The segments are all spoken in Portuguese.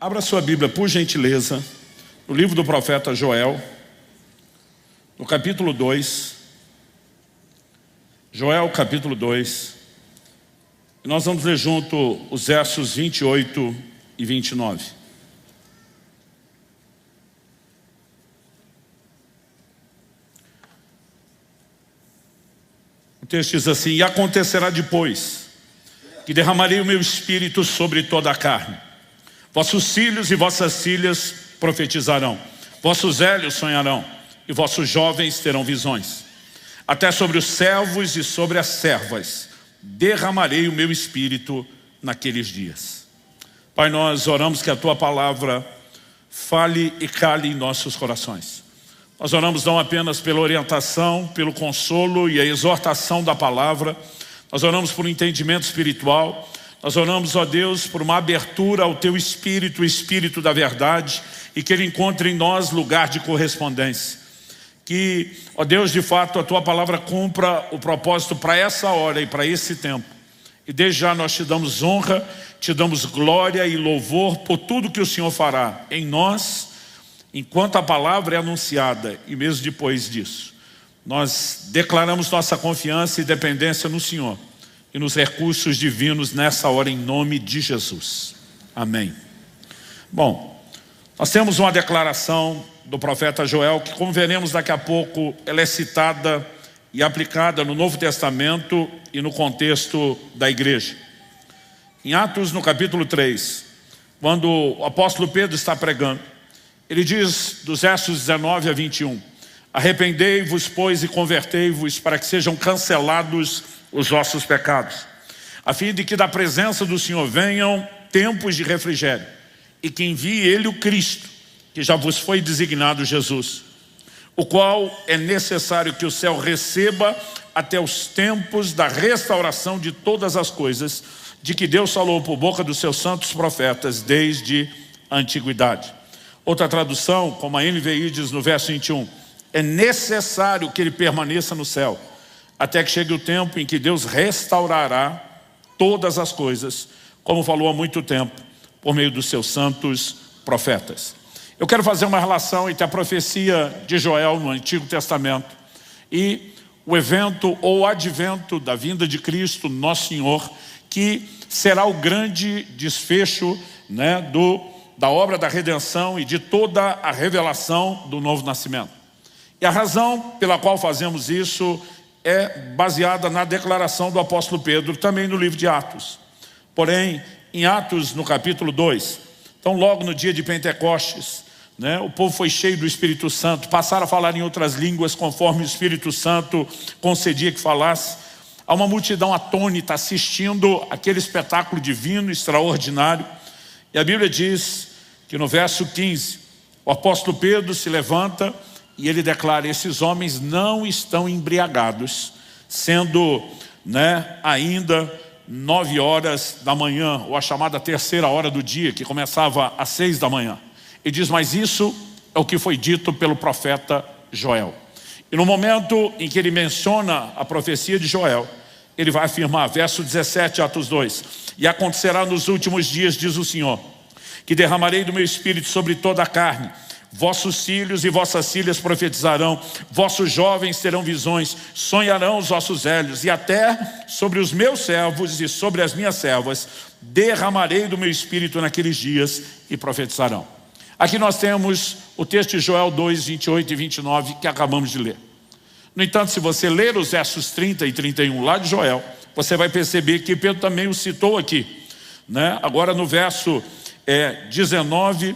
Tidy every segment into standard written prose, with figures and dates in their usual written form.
Abra sua Bíblia, por gentileza, no livro do profeta Joel, no capítulo 2. Joel, capítulo 2. E nós vamos ler junto os versos 28 e 29. O texto diz assim: e acontecerá depois que derramarei o meu espírito sobre toda a carne. Vossos filhos e vossas filhas profetizarão, vossos velhos sonharão, e vossos jovens terão visões. Até sobre os servos e sobre as servas derramarei o meu espírito naqueles dias. Pai, nós oramos que a Tua palavra fale e cale em nossos corações. Nós oramos não apenas pela orientação, pelo consolo e a exortação da palavra. Nós oramos por um entendimento espiritual. Nós oramos, ó Deus, por uma abertura ao Teu Espírito, o Espírito da verdade, e que Ele encontre em nós lugar de correspondência. Que, ó Deus, de fato, a Tua palavra cumpra o propósito para essa hora e para esse tempo. E desde já nós Te damos honra, Te damos glória e louvor por tudo que o Senhor fará em nós, enquanto a palavra é anunciada e mesmo depois disso. Nós declaramos nossa confiança e dependência no Senhor e nos recursos divinos nessa hora, em nome de Jesus. Amém. Bom, nós temos uma declaração do profeta Joel que, como veremos daqui a pouco, ela é citada e aplicada no Novo Testamento e no contexto da igreja. Em Atos, no capítulo 3, quando o apóstolo Pedro está pregando, ele diz, dos versos 19 a 21, arrependei-vos, pois, e convertei-vos, para que sejam cancelados os vossos pecados, a fim de que da presença do Senhor venham tempos de refrigério, e que envie Ele o Cristo, que já vos foi designado Jesus, o qual é necessário que o céu receba até os tempos da restauração de todas as coisas, de que Deus falou por boca dos seus santos profetas desde a antiguidade. Outra tradução, como a NVI diz no verso 21, é necessário que ele permaneça no céu, até que chegue o tempo em que Deus restaurará todas as coisas, como falou há muito tempo, por meio dos seus santos profetas. Eu quero fazer uma relação entre a profecia de Joel no Antigo Testamento e o evento ou advento da vinda de Cristo, nosso Senhor, que será o grande desfecho, da obra da redenção e de toda a revelação do novo nascimento. E a razão pela qual fazemos isso é baseada na declaração do apóstolo Pedro, também no livro de Atos. Porém, em Atos, no capítulo 2, então logo no dia de Pentecostes, o povo foi cheio do Espírito Santo, passaram a falar em outras línguas conforme o Espírito Santo concedia que falasse. Há uma multidão atônita assistindo aquele espetáculo divino, extraordinário. E a Bíblia diz que no verso 15, o apóstolo Pedro se levanta e ele declara: esses homens não estão embriagados, sendo ainda 9 horas da manhã, ou a chamada terceira hora do dia, que começava às 6 da manhã. E diz: mas isso é o que foi dito pelo profeta Joel. E no momento em que ele menciona a profecia de Joel, ele vai afirmar, verso 17, Atos 2, e acontecerá nos últimos dias, diz o Senhor, que derramarei do meu espírito sobre toda a carne. Vossos filhos e vossas filhas profetizarão, vossos jovens terão visões, sonharão os vossos velhos, e até sobre os meus servos e sobre as minhas servas derramarei do meu espírito naqueles dias e profetizarão. Aqui nós temos o texto de Joel 2, 28 e 29 que acabamos de ler. No entanto, se você ler os versos 30 e 31 lá de Joel, você vai perceber que Pedro também o citou aqui. Agora no verso 19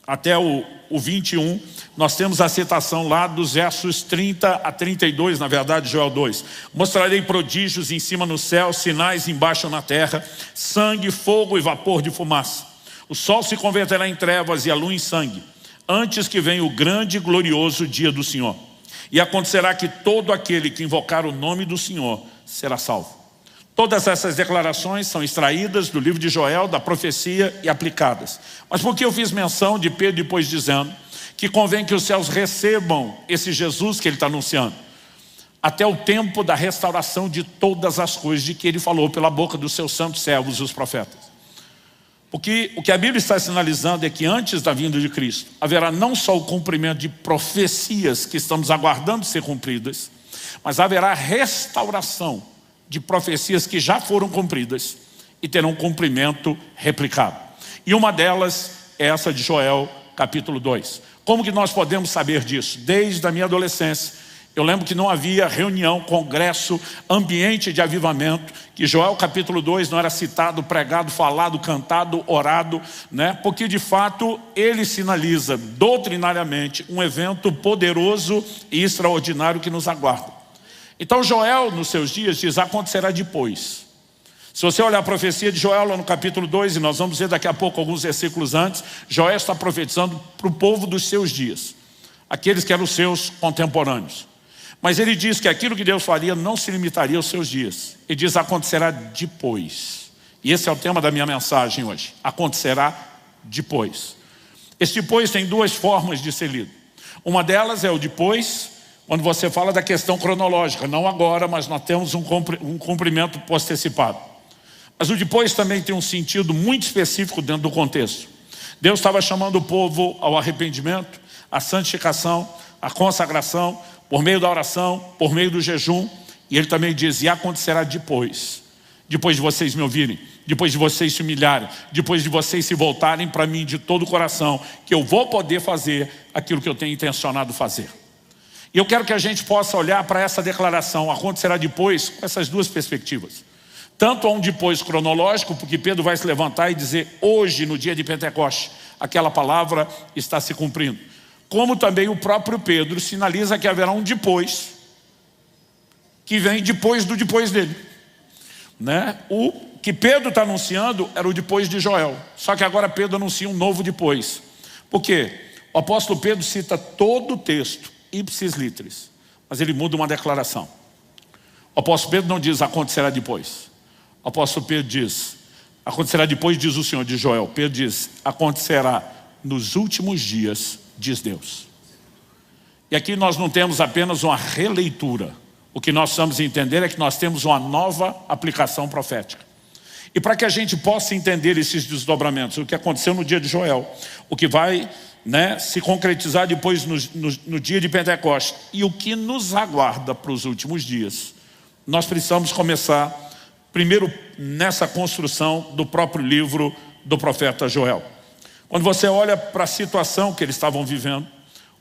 até o 21, nós temos a citação lá dos versos 30 a 32, na verdade, Joel 2. Mostrarei prodígios em cima no céu, sinais embaixo na terra, sangue, fogo e vapor de fumaça. O sol se converterá em trevas e a lua em sangue, antes que venha o grande e glorioso dia do Senhor. E acontecerá que todo aquele que invocar o nome do Senhor será salvo. Todas essas declarações são extraídas do livro de Joel, da profecia, e aplicadas. Mas por que eu fiz menção de Pedro depois dizendo que convém que os céus recebam esse Jesus que ele está anunciando, até o tempo da restauração de todas as coisas de que ele falou pela boca dos seus santos servos, os profetas? Porque o que a Bíblia está sinalizando é que antes da vinda de Cristo, haverá não só o cumprimento de profecias que estamos aguardando ser cumpridas, mas haverá restauração de profecias que já foram cumpridas e terão cumprimento replicado. E uma delas é essa de Joel, capítulo 2. Como que nós podemos saber disso? Desde a minha adolescência, eu lembro que não havia reunião, congresso, ambiente de avivamento, que Joel capítulo 2 não era citado, pregado, falado, cantado, orado, né? Porque de fato ele sinaliza doutrinariamente um evento poderoso e extraordinário que nos aguarda. Então Joel nos seus dias diz, acontecerá depois. Se você olhar a profecia de Joel lá no capítulo 2, e nós vamos ver daqui a pouco alguns versículos antes, Joel está profetizando para o povo dos seus dias, aqueles que eram os seus contemporâneos. Mas ele diz que aquilo que Deus faria não se limitaria aos seus dias. Ele diz, acontecerá depois. E esse é o tema da minha mensagem hoje. Acontecerá depois. Esse depois tem duas formas de ser lido. Uma delas é o depois, quando você fala da questão cronológica. Não agora, mas nós temos um cumprimento postecipado. Mas o depois também tem um sentido muito específico dentro do contexto. Deus estava chamando o povo ao arrependimento, à santificação, à consagração, por meio da oração, por meio do jejum. E ele também diz, e acontecerá depois. Depois de vocês me ouvirem, depois de vocês se humilharem, depois de vocês se voltarem para mim de todo o coração, que eu vou poder fazer aquilo que eu tenho intencionado fazer. E eu quero que a gente possa olhar para essa declaração, acontecerá depois, com essas duas perspectivas. Tanto há um depois cronológico, porque Pedro vai se levantar e dizer, hoje, no dia de Pentecostes, aquela palavra está se cumprindo. Como também o próprio Pedro sinaliza que haverá um depois, que vem depois do depois dele. Né? O que Pedro está anunciando era o depois de Joel. Só que agora Pedro anuncia um novo depois. Por quê? O apóstolo Pedro cita todo o texto, ipsis literis, mas ele muda uma declaração. O apóstolo Pedro não diz acontecerá depois. O apóstolo Pedro diz, acontecerá depois, diz o Senhor, de Joel. Pedro diz, acontecerá nos últimos dias, diz Deus. E aqui nós não temos apenas uma releitura. O que nós precisamos entender é que nós temos uma nova aplicação profética. E para que a gente possa entender esses desdobramentos, o que aconteceu no dia de Joel, o que vai, né, se concretizar depois no dia de Pentecostes e o que nos aguarda para os últimos dias, nós precisamos começar primeiro nessa construção do próprio livro do profeta Joel. Quando você olha para a situação que eles estavam vivendo,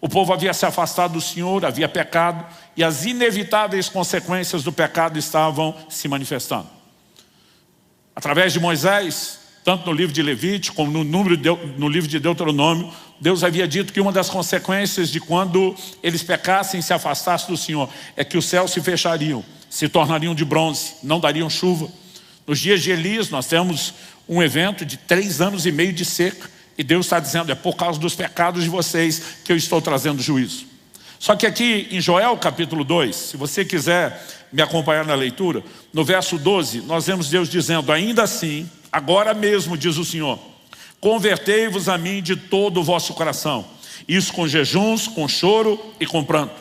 o povo havia se afastado do Senhor, havia pecado, e as inevitáveis consequências do pecado estavam se manifestando. Através de Moisés, tanto no livro de Levítico como no livro de Deuteronômio, Deus havia dito que uma das consequências de quando eles pecassem e se afastassem do Senhor é que os céus se fechariam, se tornariam de bronze, não dariam chuva. Nos dias de Elias nós temos um evento de 3 anos e meio de seca, e Deus está dizendo, é por causa dos pecados de vocês que eu estou trazendo juízo. Só que aqui em Joel capítulo 2, se você quiser me acompanhar na leitura, no verso 12, nós vemos Deus dizendo, ainda assim, agora mesmo, diz o Senhor, convertei-vos a mim de todo o vosso coração, isso com jejuns, com choro e com pranto.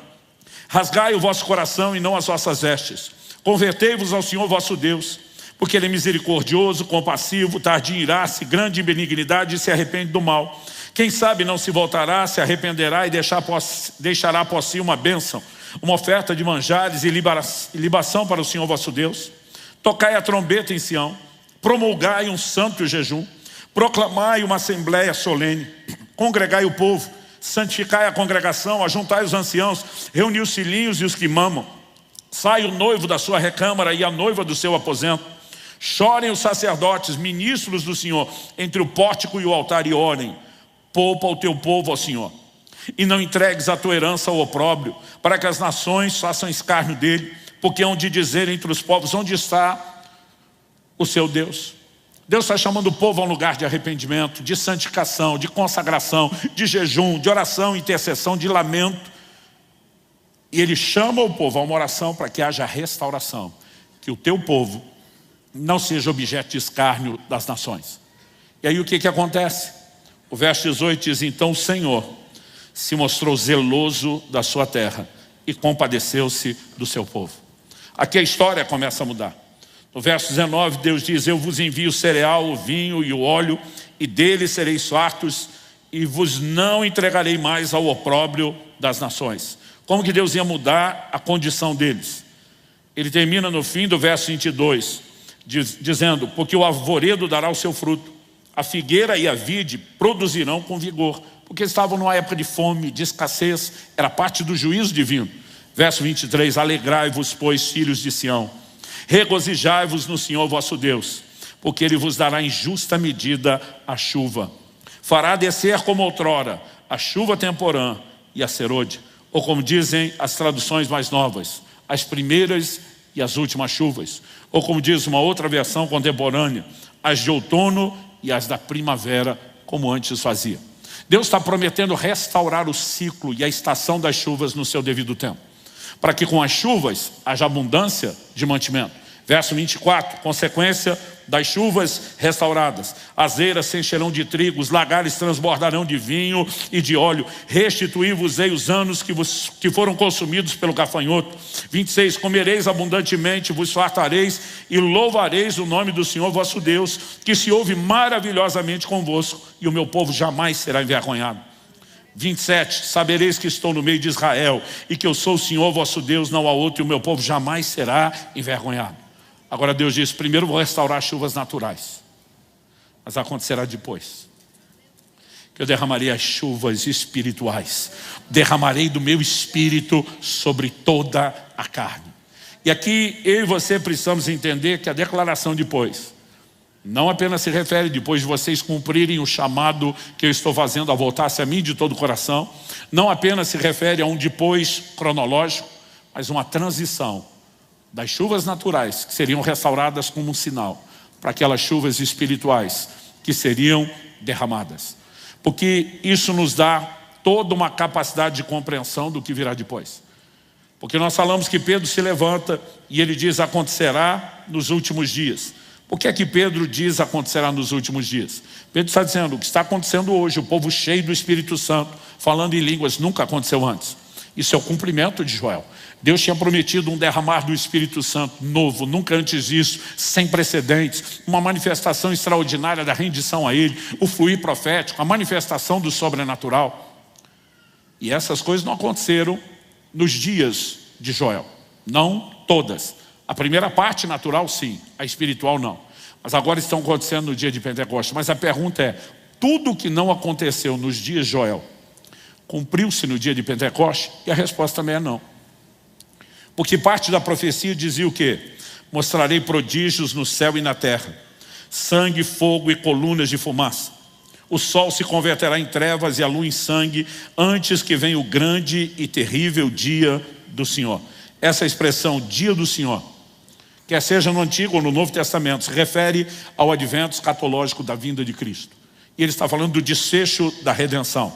Rasgai o vosso coração e não as vossas vestes. Convertei-vos ao Senhor vosso Deus, porque Ele é misericordioso, compassivo, tardio em irar-se, grande em benignidade e se arrepende do mal. Quem sabe não se voltará, se arrependerá e deixará após si uma bênção, uma oferta de manjares e libação para o Senhor vosso Deus. Tocai a trombeta em Sião, promulgai um santo jejum, proclamai uma assembleia solene, congregai o povo, santificai a congregação, ajuntai os anciãos, reuni os filhinhos e os que mamam. Sai o noivo da sua recâmara e a noiva do seu aposento. Chorem os sacerdotes, ministros do Senhor, entre o pórtico e o altar e orem. Poupa o teu povo ao Senhor. E não entregues a tua herança ao opróbrio, para que as nações façam escárnio dele, porque hão de dizer entre os povos, onde está o seu Deus? Deus está chamando o povo a um lugar de arrependimento, de santificação, de consagração, de jejum, de oração, intercessão, de lamento. E Ele chama o povo a uma oração para que haja restauração, que o teu povo não seja objeto de escárnio das nações. E aí o que acontece? O verso 18 diz, então o Senhor se mostrou zeloso da sua terra e compadeceu-se do seu povo. Aqui a história começa a mudar. No verso 19, Deus diz: eu vos envio o cereal, o vinho e o óleo, e deles sereis fartos, e vos não entregarei mais ao opróbrio das nações. Como que Deus ia mudar a condição deles? Ele termina no fim do verso 22, dizendo: porque o arvoredo dará o seu fruto, a figueira e a vide produzirão com vigor. Porque estavam numa época de fome, de escassez, era parte do juízo divino. Verso 23, alegrai-vos, pois, filhos de Sião, regozijai-vos no Senhor vosso Deus, porque Ele vos dará em justa medida a chuva. Fará descer como outrora a chuva temporã e a serôdia, ou como dizem as traduções mais novas, as primeiras e as últimas chuvas, ou como diz uma outra versão contemporânea, as de outono e as da primavera, como antes fazia. Deus está prometendo restaurar o ciclo e a estação das chuvas no seu devido tempo, para que com as chuvas haja abundância de mantimento. Verso 24, consequência das chuvas restauradas: as eiras se encherão de trigo, os lagares transbordarão de vinho e de óleo, restituí-vos-ei os anos que foram consumidos pelo gafanhoto. 26, comereis abundantemente, vos fartareis e louvareis o nome do Senhor vosso Deus, que se ouve maravilhosamente convosco, e o meu povo jamais será envergonhado. 27, sabereis que estou no meio de Israel, e que eu sou o Senhor vosso Deus, não há outro, e o meu povo jamais será envergonhado. Agora Deus diz: primeiro vou restaurar as chuvas naturais, mas acontecerá depois, que eu derramarei as chuvas espirituais, derramarei do meu espírito sobre toda a carne. E aqui eu e você precisamos entender que a declaração depois não apenas se refere depois de vocês cumprirem o chamado que eu estou fazendo a voltar-se a mim de todo o coração, não apenas se refere a um depois cronológico, mas uma transição das chuvas naturais, que seriam restauradas como um sinal, para aquelas chuvas espirituais que seriam derramadas. Porque isso nos dá toda uma capacidade de compreensão do que virá depois. Porque nós falamos que Pedro se levanta e ele diz: acontecerá nos últimos dias. Por que é que Pedro diz acontecerá nos últimos dias? Pedro está dizendo o que está acontecendo hoje, o povo cheio do Espírito Santo, falando em línguas, nunca aconteceu antes. Isso é o cumprimento de Joel. Deus tinha prometido um derramar do Espírito Santo novo, nunca antes disso, sem precedentes, uma manifestação extraordinária da rendição a Ele, o fluir profético, a manifestação do sobrenatural. E essas coisas não aconteceram nos dias de Joel, não todas. A primeira parte natural sim, a espiritual não. Mas agora estão acontecendo no dia de Pentecostes. Mas a pergunta é: tudo que não aconteceu nos dias de Joel cumpriu-se no dia de Pentecostes? E a resposta também é não. Porque parte da profecia dizia o quê? Mostrarei prodígios no céu e na terra, sangue, fogo e colunas de fumaça. O sol se converterá em trevas e a lua em sangue, antes que venha o grande e terrível dia do Senhor. Essa expressão, dia do Senhor, quer seja no Antigo ou no Novo Testamento, se refere ao advento escatológico da vinda de Cristo. E ele está falando do desfecho da redenção.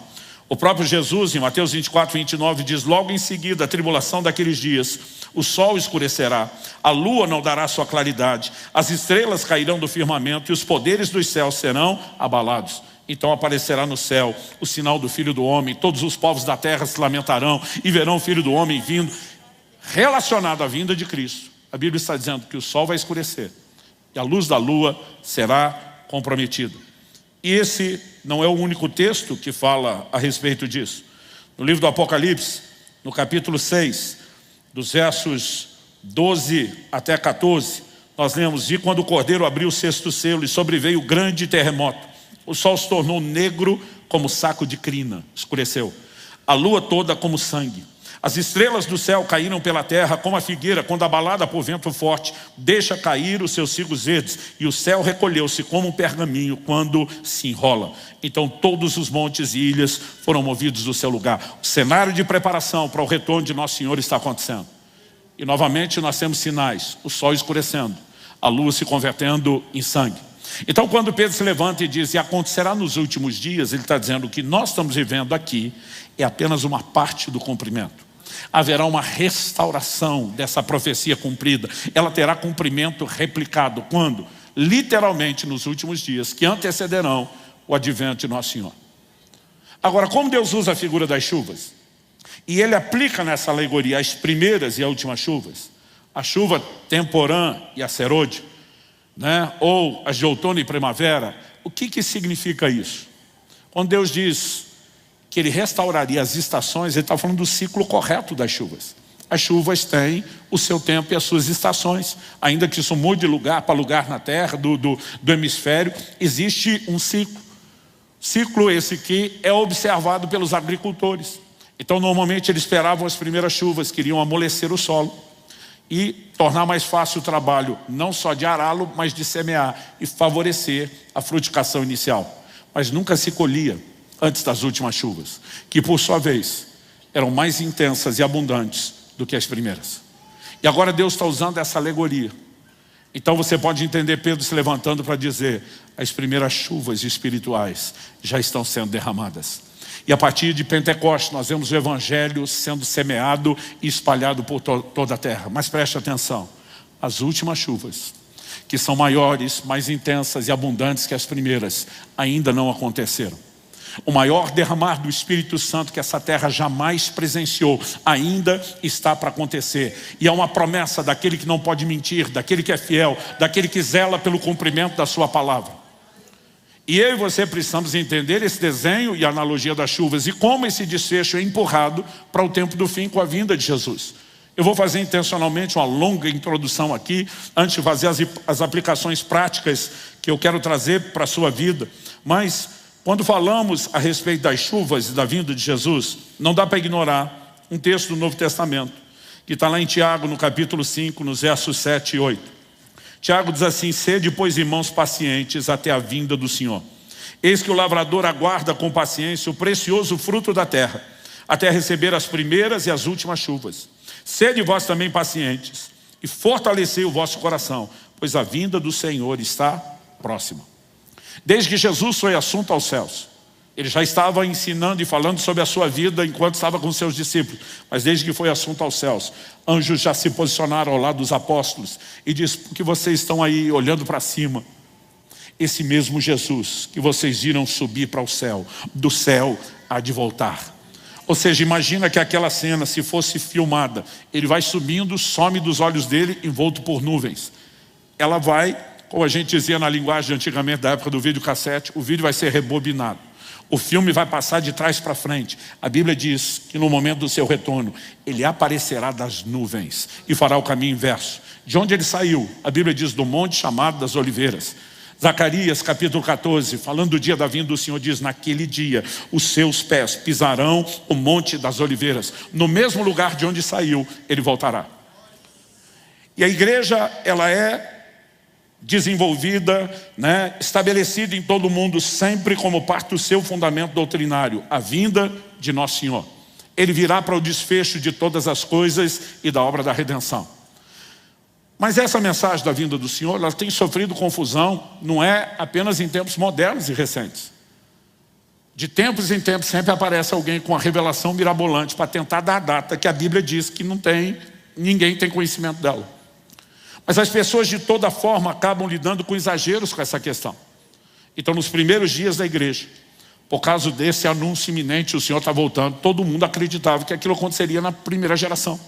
O próprio Jesus, em Mateus 24, 29, diz: logo em seguida, a tribulação daqueles dias, o sol escurecerá, a lua não dará sua claridade, as estrelas cairão do firmamento e os poderes dos céus serão abalados. Então aparecerá no céu o sinal do Filho do Homem, todos os povos da terra se lamentarão e verão o Filho do Homem vindo. Relacionado à vinda de Cristo, a Bíblia está dizendo que o sol vai escurecer e a luz da lua será comprometida. E esse não é o único texto que fala a respeito disso. No livro do Apocalipse, no capítulo 6, dos versos 12 até 14, nós lemos: e quando o Cordeiro abriu o sexto selo e sobreveio o grande terremoto, o sol se tornou negro como saco de crina, escureceu, a lua toda como sangue. As estrelas do céu caíram pela terra como a figueira, quando abalada por vento forte, deixa cair os seus cigos verdes, e o céu recolheu-se como um pergaminho quando se enrola. Então todos os montes e ilhas foram movidos do seu lugar. O cenário de preparação para o retorno de Nosso Senhor está acontecendo. E novamente nós temos sinais: o sol escurecendo, a lua se convertendo em sangue. Então quando Pedro se levanta e diz: e acontecerá nos últimos dias, ele está dizendo que nós estamos vivendo aqui é apenas uma parte do cumprimento. Haverá uma restauração dessa profecia cumprida. Ela terá cumprimento replicado. Quando? Literalmente nos últimos dias, que antecederão o advento de Nosso Senhor. Agora, como Deus usa a figura das chuvas, e Ele aplica nessa alegoria as primeiras e as últimas chuvas, A chuva temporã e a serôdia, né? Ou as de outono e primavera. O que significa isso? Quando Deus diz que Ele restauraria as estações, Ele está falando do ciclo correto das chuvas. As chuvas têm o seu tempo e as suas estações. Ainda que isso mude de lugar para lugar na terra, do hemisfério, existe um ciclo. Ciclo esse que é observado pelos agricultores. Então, normalmente, eles esperavam as primeiras chuvas, queriam amolecer o solo e tornar mais fácil o trabalho, não só de ará-lo, mas de semear e favorecer a frutificação inicial. Mas nunca se colhia antes das últimas chuvas, que por sua vez eram mais intensas e abundantes do que as primeiras. E agora Deus está usando essa alegoria. Então você pode entender Pedro se levantando para dizer: as primeiras chuvas espirituais já estão sendo derramadas. E a partir de Pentecostes nós vemos o Evangelho sendo semeado e espalhado por toda a terra. Mas preste atenção, as últimas chuvas, que são maiores, mais intensas e abundantes que as primeiras, ainda não aconteceram. O maior derramar do Espírito Santo que essa terra jamais presenciou ainda está para acontecer. E é uma promessa daquele que não pode mentir, daquele que é fiel, daquele que zela pelo cumprimento da sua palavra. E eu e você precisamos entender esse desenho e analogia das chuvas e como esse desfecho é empurrado para o tempo do fim com a vinda de Jesus. Eu vou fazer intencionalmente uma longa introdução aqui, antes de fazer as aplicações práticas que eu quero trazer para a sua vida. Mas quando falamos a respeito das chuvas e da vinda de Jesus, não dá para ignorar um texto do Novo Testamento, que está lá em Tiago, no capítulo 5, nos versos 7 e 8. Tiago diz assim: sede, pois, irmãos, pacientes até a vinda do Senhor. Eis que o lavrador aguarda com paciência o precioso fruto da terra, até receber as primeiras e as últimas chuvas. Sede vós também pacientes, e fortalecei o vosso coração, pois a vinda do Senhor está próxima. Desde que Jesus foi assunto aos céus, Ele já estava ensinando e falando sobre a sua vida enquanto estava com seus discípulos. Mas desde que foi assunto aos céus, anjos já se posicionaram ao lado dos apóstolos e diz: porque vocês estão aí olhando para cima, esse mesmo Jesus que vocês viram subir para o céu, do céu há de voltar. Ou seja, imagina que aquela cena, se fosse filmada, Ele vai subindo, some dos olhos dele, envolto por nuvens. Ela vai, como a gente dizia na linguagem antigamente da época do videocassete, o vídeo vai ser rebobinado. O filme vai passar de trás para frente. A Bíblia diz que no momento do seu retorno, Ele aparecerá das nuvens e fará o caminho inverso. De onde Ele saiu? A Bíblia diz do monte chamado das oliveiras. Zacarias capítulo 14, falando do dia da vinda do Senhor, diz: naquele dia os seus pés pisarão o monte das oliveiras. No mesmo lugar de onde saiu, Ele voltará. E a igreja, ela é desenvolvida, estabelecida em todo o mundo, sempre como parte do seu fundamento doutrinário, a vinda de Nosso Senhor. Ele virá para o desfecho de todas as coisas e da obra da redenção. Mas essa mensagem da vinda do Senhor, ela tem sofrido confusão, não é apenas em tempos modernos e recentes. De tempos em tempos sempre aparece alguém com a revelação mirabolante para tentar dar a data que a Bíblia diz que ninguém tem conhecimento dela. Mas as pessoas de toda forma acabam lidando com exageros com essa questão. Então nos primeiros dias da igreja, por causa desse anúncio iminente, o Senhor está voltando, todo mundo acreditava que aquilo aconteceria na primeira geração.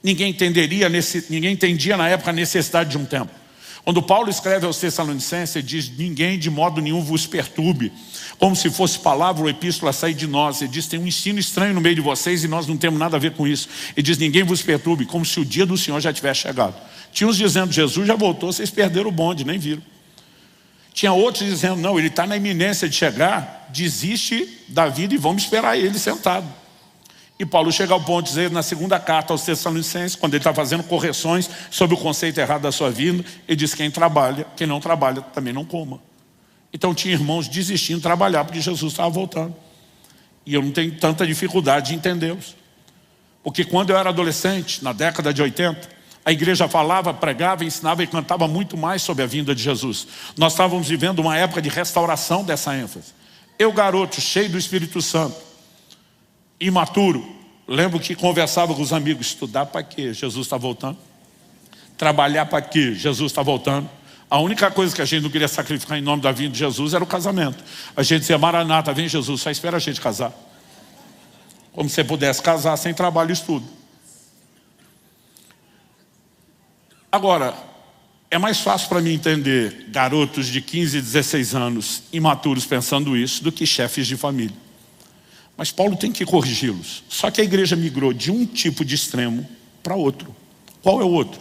Ninguém entendia na época a necessidade de um tempo. Quando Paulo escreve aos Tessalonicenses, ele diz: ninguém de modo nenhum vos perturbe, como se fosse palavra ou epístola a sair de nós. Ele diz: tem um ensino estranho no meio de vocês e nós não temos nada a ver com isso. Ele diz: ninguém vos perturbe, como se o dia do Senhor já tivesse chegado. Tinha uns dizendo: Jesus já voltou, vocês perderam o bonde, nem viram. Tinha outros dizendo: não, ele está na iminência de chegar, desiste da vida e vamos esperar ele sentado. E Paulo chega ao ponto de dizer na segunda carta aos Tessalonicenses, quando ele está fazendo correções sobre o conceito errado da sua vida, ele diz: quem trabalha, quem não trabalha também não coma. Então tinha irmãos desistindo de trabalhar porque Jesus estava voltando. E eu não tenho tanta dificuldade de entendê-los. Porque quando eu era adolescente, na década de 80, a igreja falava, pregava, ensinava e cantava muito mais sobre a vinda de Jesus. Nós estávamos vivendo uma época de restauração dessa ênfase. Eu, garoto, cheio do Espírito Santo, imaturo, lembro que conversava com os amigos: estudar para quê? Jesus está voltando. Trabalhar para quê? Jesus está voltando. A única coisa que a gente não queria sacrificar em nome da vinda de Jesus era o casamento. A gente dizia: Maranata, vem Jesus, só espera a gente casar. Como se você pudesse casar sem trabalho e estudo. Agora, é mais fácil para mim entender garotos de 15, 16 anos, imaturos, pensando isso, do que chefes de família. Mas Paulo tem que corrigi-los. Só que a igreja migrou de um tipo de extremo para outro. Qual é o outro?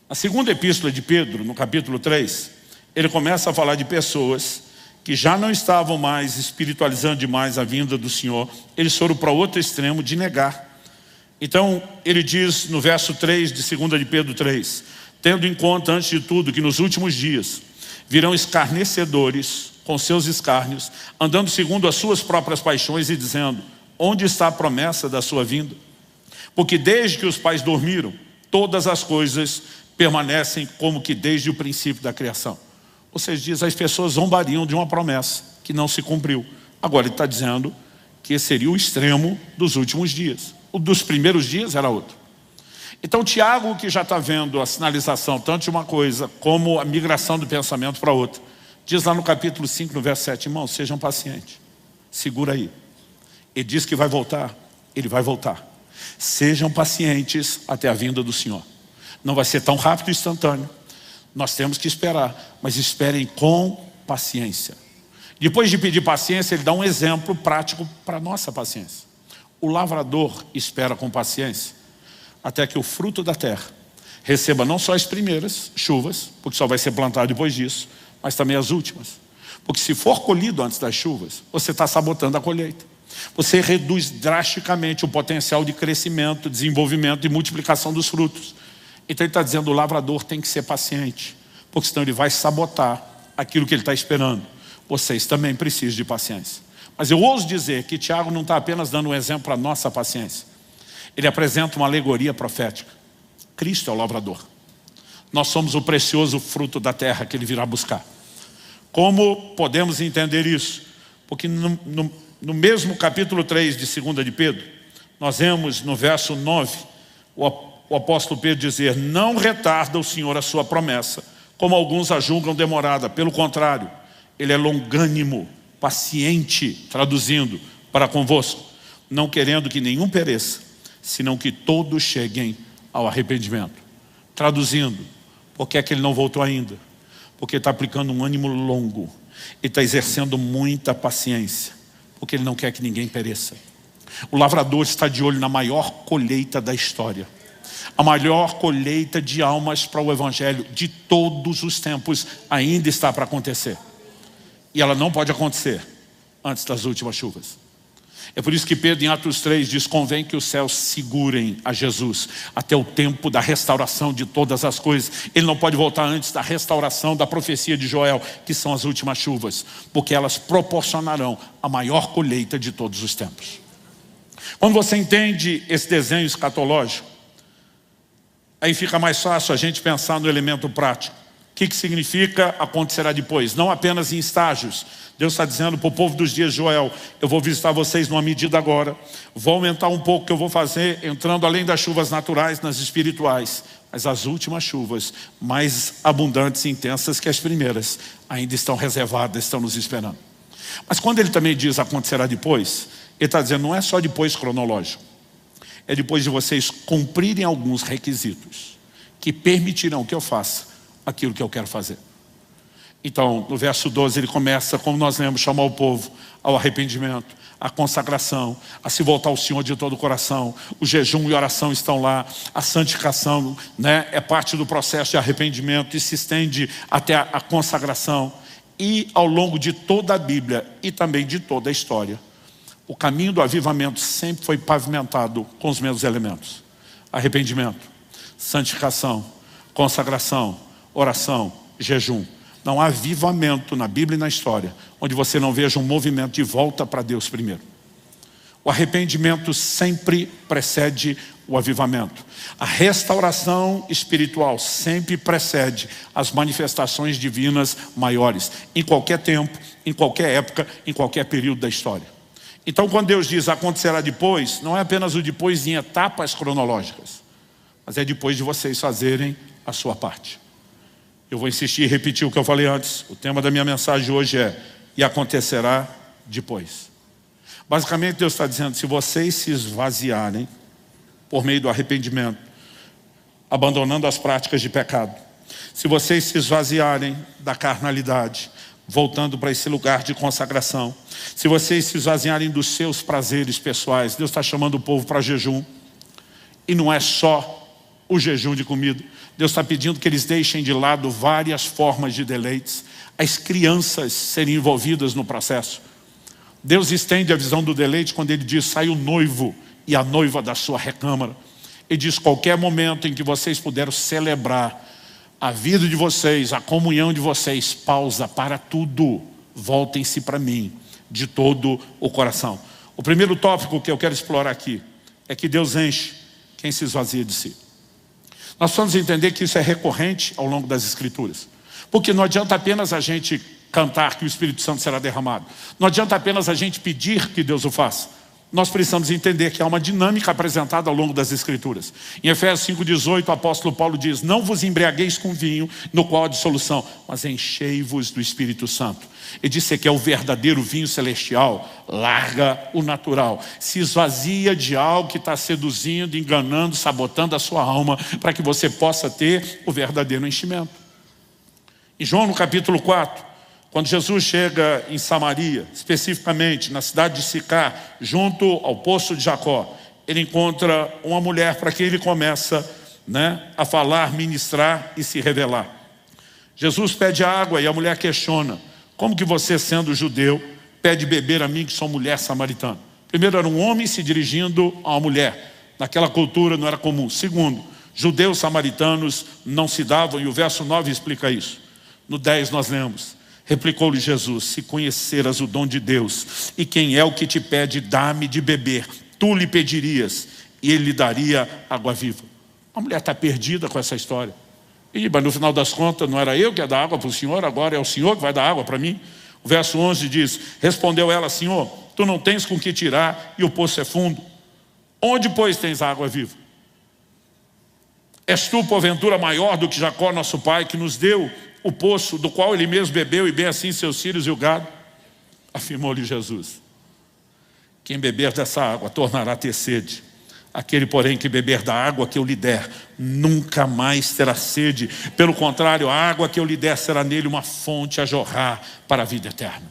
Na segunda epístola de Pedro, no capítulo 3, ele começa a falar de pessoas que já não estavam mais espiritualizando demais a vinda do Senhor. Eles foram para outro extremo de negar. Então, ele diz no verso 3 de 2 de Pedro 3, tendo em conta, antes de tudo, que nos últimos dias virão escarnecedores com seus escárnios, andando segundo as suas próprias paixões e dizendo, onde está a promessa da sua vinda? Porque desde que os pais dormiram, todas as coisas permanecem como que desde o princípio da criação. Ou seja, diz, as pessoas zombariam de uma promessa que não se cumpriu. Agora ele está dizendo que esse seria o extremo dos últimos dias. O dos primeiros dias era outro. Então Tiago, que já está vendo a sinalização tanto de uma coisa como a migração do pensamento para outra, diz lá no capítulo 5, no verso 7, irmãos, sejam pacientes, segura aí. Ele diz que vai voltar, ele vai voltar. Sejam pacientes até a vinda do Senhor. Não vai ser tão rápido e instantâneo. Nós temos que esperar, mas esperem com paciência. Depois de pedir paciência, ele dá um exemplo prático para a nossa paciência. O lavrador espera com paciência até que o fruto da terra receba não só as primeiras chuvas, porque só vai ser plantado depois disso, mas também as últimas. Porque se for colhido antes das chuvas, você está sabotando a colheita. Você reduz drasticamente o potencial de crescimento, desenvolvimento e multiplicação dos frutos. Então ele está dizendo, o lavrador tem que ser paciente, porque senão ele vai sabotar aquilo que ele está esperando. Vocês também precisam de paciência. Mas eu ouso dizer que Tiago não está apenas dando um exemplo para a nossa paciência. Ele apresenta uma alegoria profética. Cristo é o lavrador. Nós somos o precioso fruto da terra que ele virá buscar. Como podemos entender isso? Porque no mesmo capítulo 3 de 2 de Pedro, nós vemos no verso 9, o apóstolo Pedro dizer, não retarda o Senhor a sua promessa, como alguns a julgam demorada. Pelo contrário, ele é longânimo, paciente, traduzindo, para convosco, não querendo que nenhum pereça, senão que todos cheguem ao arrependimento. Traduzindo, por que é que ele não voltou ainda? Porque está aplicando um ânimo longo. Ele está exercendo muita paciência. Porque ele não quer que ninguém pereça. O lavrador está de olho na maior colheita da história. A maior colheita de almas para o Evangelho de todos os tempos ainda está para acontecer. E ela não pode acontecer antes das últimas chuvas. É por isso que Pedro em Atos 3 diz, convém que os céus segurem a Jesus até o tempo da restauração de todas as coisas. Ele não pode voltar antes da restauração da profecia de Joel, que são as últimas chuvas, porque elas proporcionarão a maior colheita de todos os tempos. Quando você entende esse desenho escatológico, aí fica mais fácil a gente pensar no elemento prático. O que significa acontecerá depois? Não apenas em estágios. Deus está dizendo para o povo dos dias de Joel, eu vou visitar vocês numa medida agora, vou aumentar um pouco o que eu vou fazer, entrando além das chuvas naturais, nas espirituais. Mas as últimas chuvas, mais abundantes e intensas que as primeiras, ainda estão reservadas, estão nos esperando. Mas quando ele também diz acontecerá depois, ele está dizendo, não é só depois cronológico. É depois de vocês cumprirem alguns requisitos que permitirão que eu faça aquilo que eu quero fazer. Então, no verso 12, ele começa, como nós lemos, chamar o povo ao arrependimento, à consagração, a se voltar ao Senhor de todo o coração. O jejum e oração estão lá. A santificação, né, é parte do processo de arrependimento e se estende até a consagração. E ao longo de toda a Bíblia e também de toda a história, o caminho do avivamento sempre foi pavimentado com os mesmos elementos. Arrependimento, santificação, consagração, oração, jejum. Não há avivamento na Bíblia e na história onde você não veja um movimento de volta para Deus primeiro. O arrependimento sempre precede o avivamento. A restauração espiritual sempre precede as manifestações divinas maiores, em qualquer tempo, em qualquer época, em qualquer período da história. Então quando Deus diz acontecerá depois, não é apenas o depois em etapas cronológicas, mas é depois de vocês fazerem a sua parte. Eu vou insistir e repetir o que eu falei antes. O tema da minha mensagem hoje é, e acontecerá depois. Basicamente Deus está dizendo, se vocês se esvaziarem por meio do arrependimento, abandonando as práticas de pecado. Se vocês se esvaziarem da carnalidade, voltando para esse lugar de consagração, se vocês se esvaziarem dos seus prazeres pessoais, Deus está chamando o povo para jejum. E não é só o jejum de comida. Deus está pedindo que eles deixem de lado várias formas de deleites, as crianças serem envolvidas no processo. Deus estende a visão do deleite quando ele diz: sai o noivo e a noiva da sua recâmara. Ele diz: qualquer momento em que vocês puderam celebrar a vida de vocês, a comunhão de vocês, pausa para tudo, voltem-se para mim de todo o coração. O primeiro tópico que eu quero explorar aqui é que Deus enche quem se esvazia de si. Nós precisamos entender que isso é recorrente ao longo das Escrituras, porque não adianta apenas a gente cantar que o Espírito Santo será derramado, não adianta apenas a gente pedir que Deus o faça. Nós precisamos entender que há uma dinâmica apresentada ao longo das Escrituras. Em Efésios 5,18, o apóstolo Paulo diz: não vos embriagueis com vinho, no qual há dissolução, mas enchei-vos do Espírito Santo. Ele disse que é o verdadeiro vinho celestial, larga o natural, se esvazia de algo que está seduzindo, enganando, sabotando a sua alma, para que você possa ter o verdadeiro enchimento. Em João, no capítulo 4, quando Jesus chega em Samaria, especificamente na cidade de Sicar, junto ao poço de Jacó, ele encontra uma mulher para quem ele começa a falar, ministrar e se revelar. Jesus pede água e a mulher questiona: como que você, sendo judeu, pede beber a mim que sou mulher samaritana? Primeiro, era um homem se dirigindo a uma mulher. Naquela cultura não era comum. Segundo, judeus samaritanos não se davam, e o verso 9 explica isso. No 10 nós lemos: replicou-lhe Jesus: se conheceras o dom de Deus, e quem é o que te pede, dá-me de beber, tu lhe pedirias, e ele lhe daria água viva. A mulher está perdida com essa história. Mas no final das contas, não era eu que ia dar água para o Senhor, agora é o Senhor que vai dar água para mim? O verso 11 diz: respondeu ela: Senhor, tu não tens com que tirar, e o poço é fundo. Onde, pois, tens água viva? És tu, porventura, maior do que Jacó, nosso pai, que nos deu o poço, do qual ele mesmo bebeu, e bem assim seus filhos e o gado? Afirmou-lhe Jesus: quem beber dessa água tornará a ter sede. Aquele, porém, que beber da água que eu lhe der, nunca mais terá sede. Pelo contrário, a água que eu lhe der será nele uma fonte a jorrar para a vida eterna.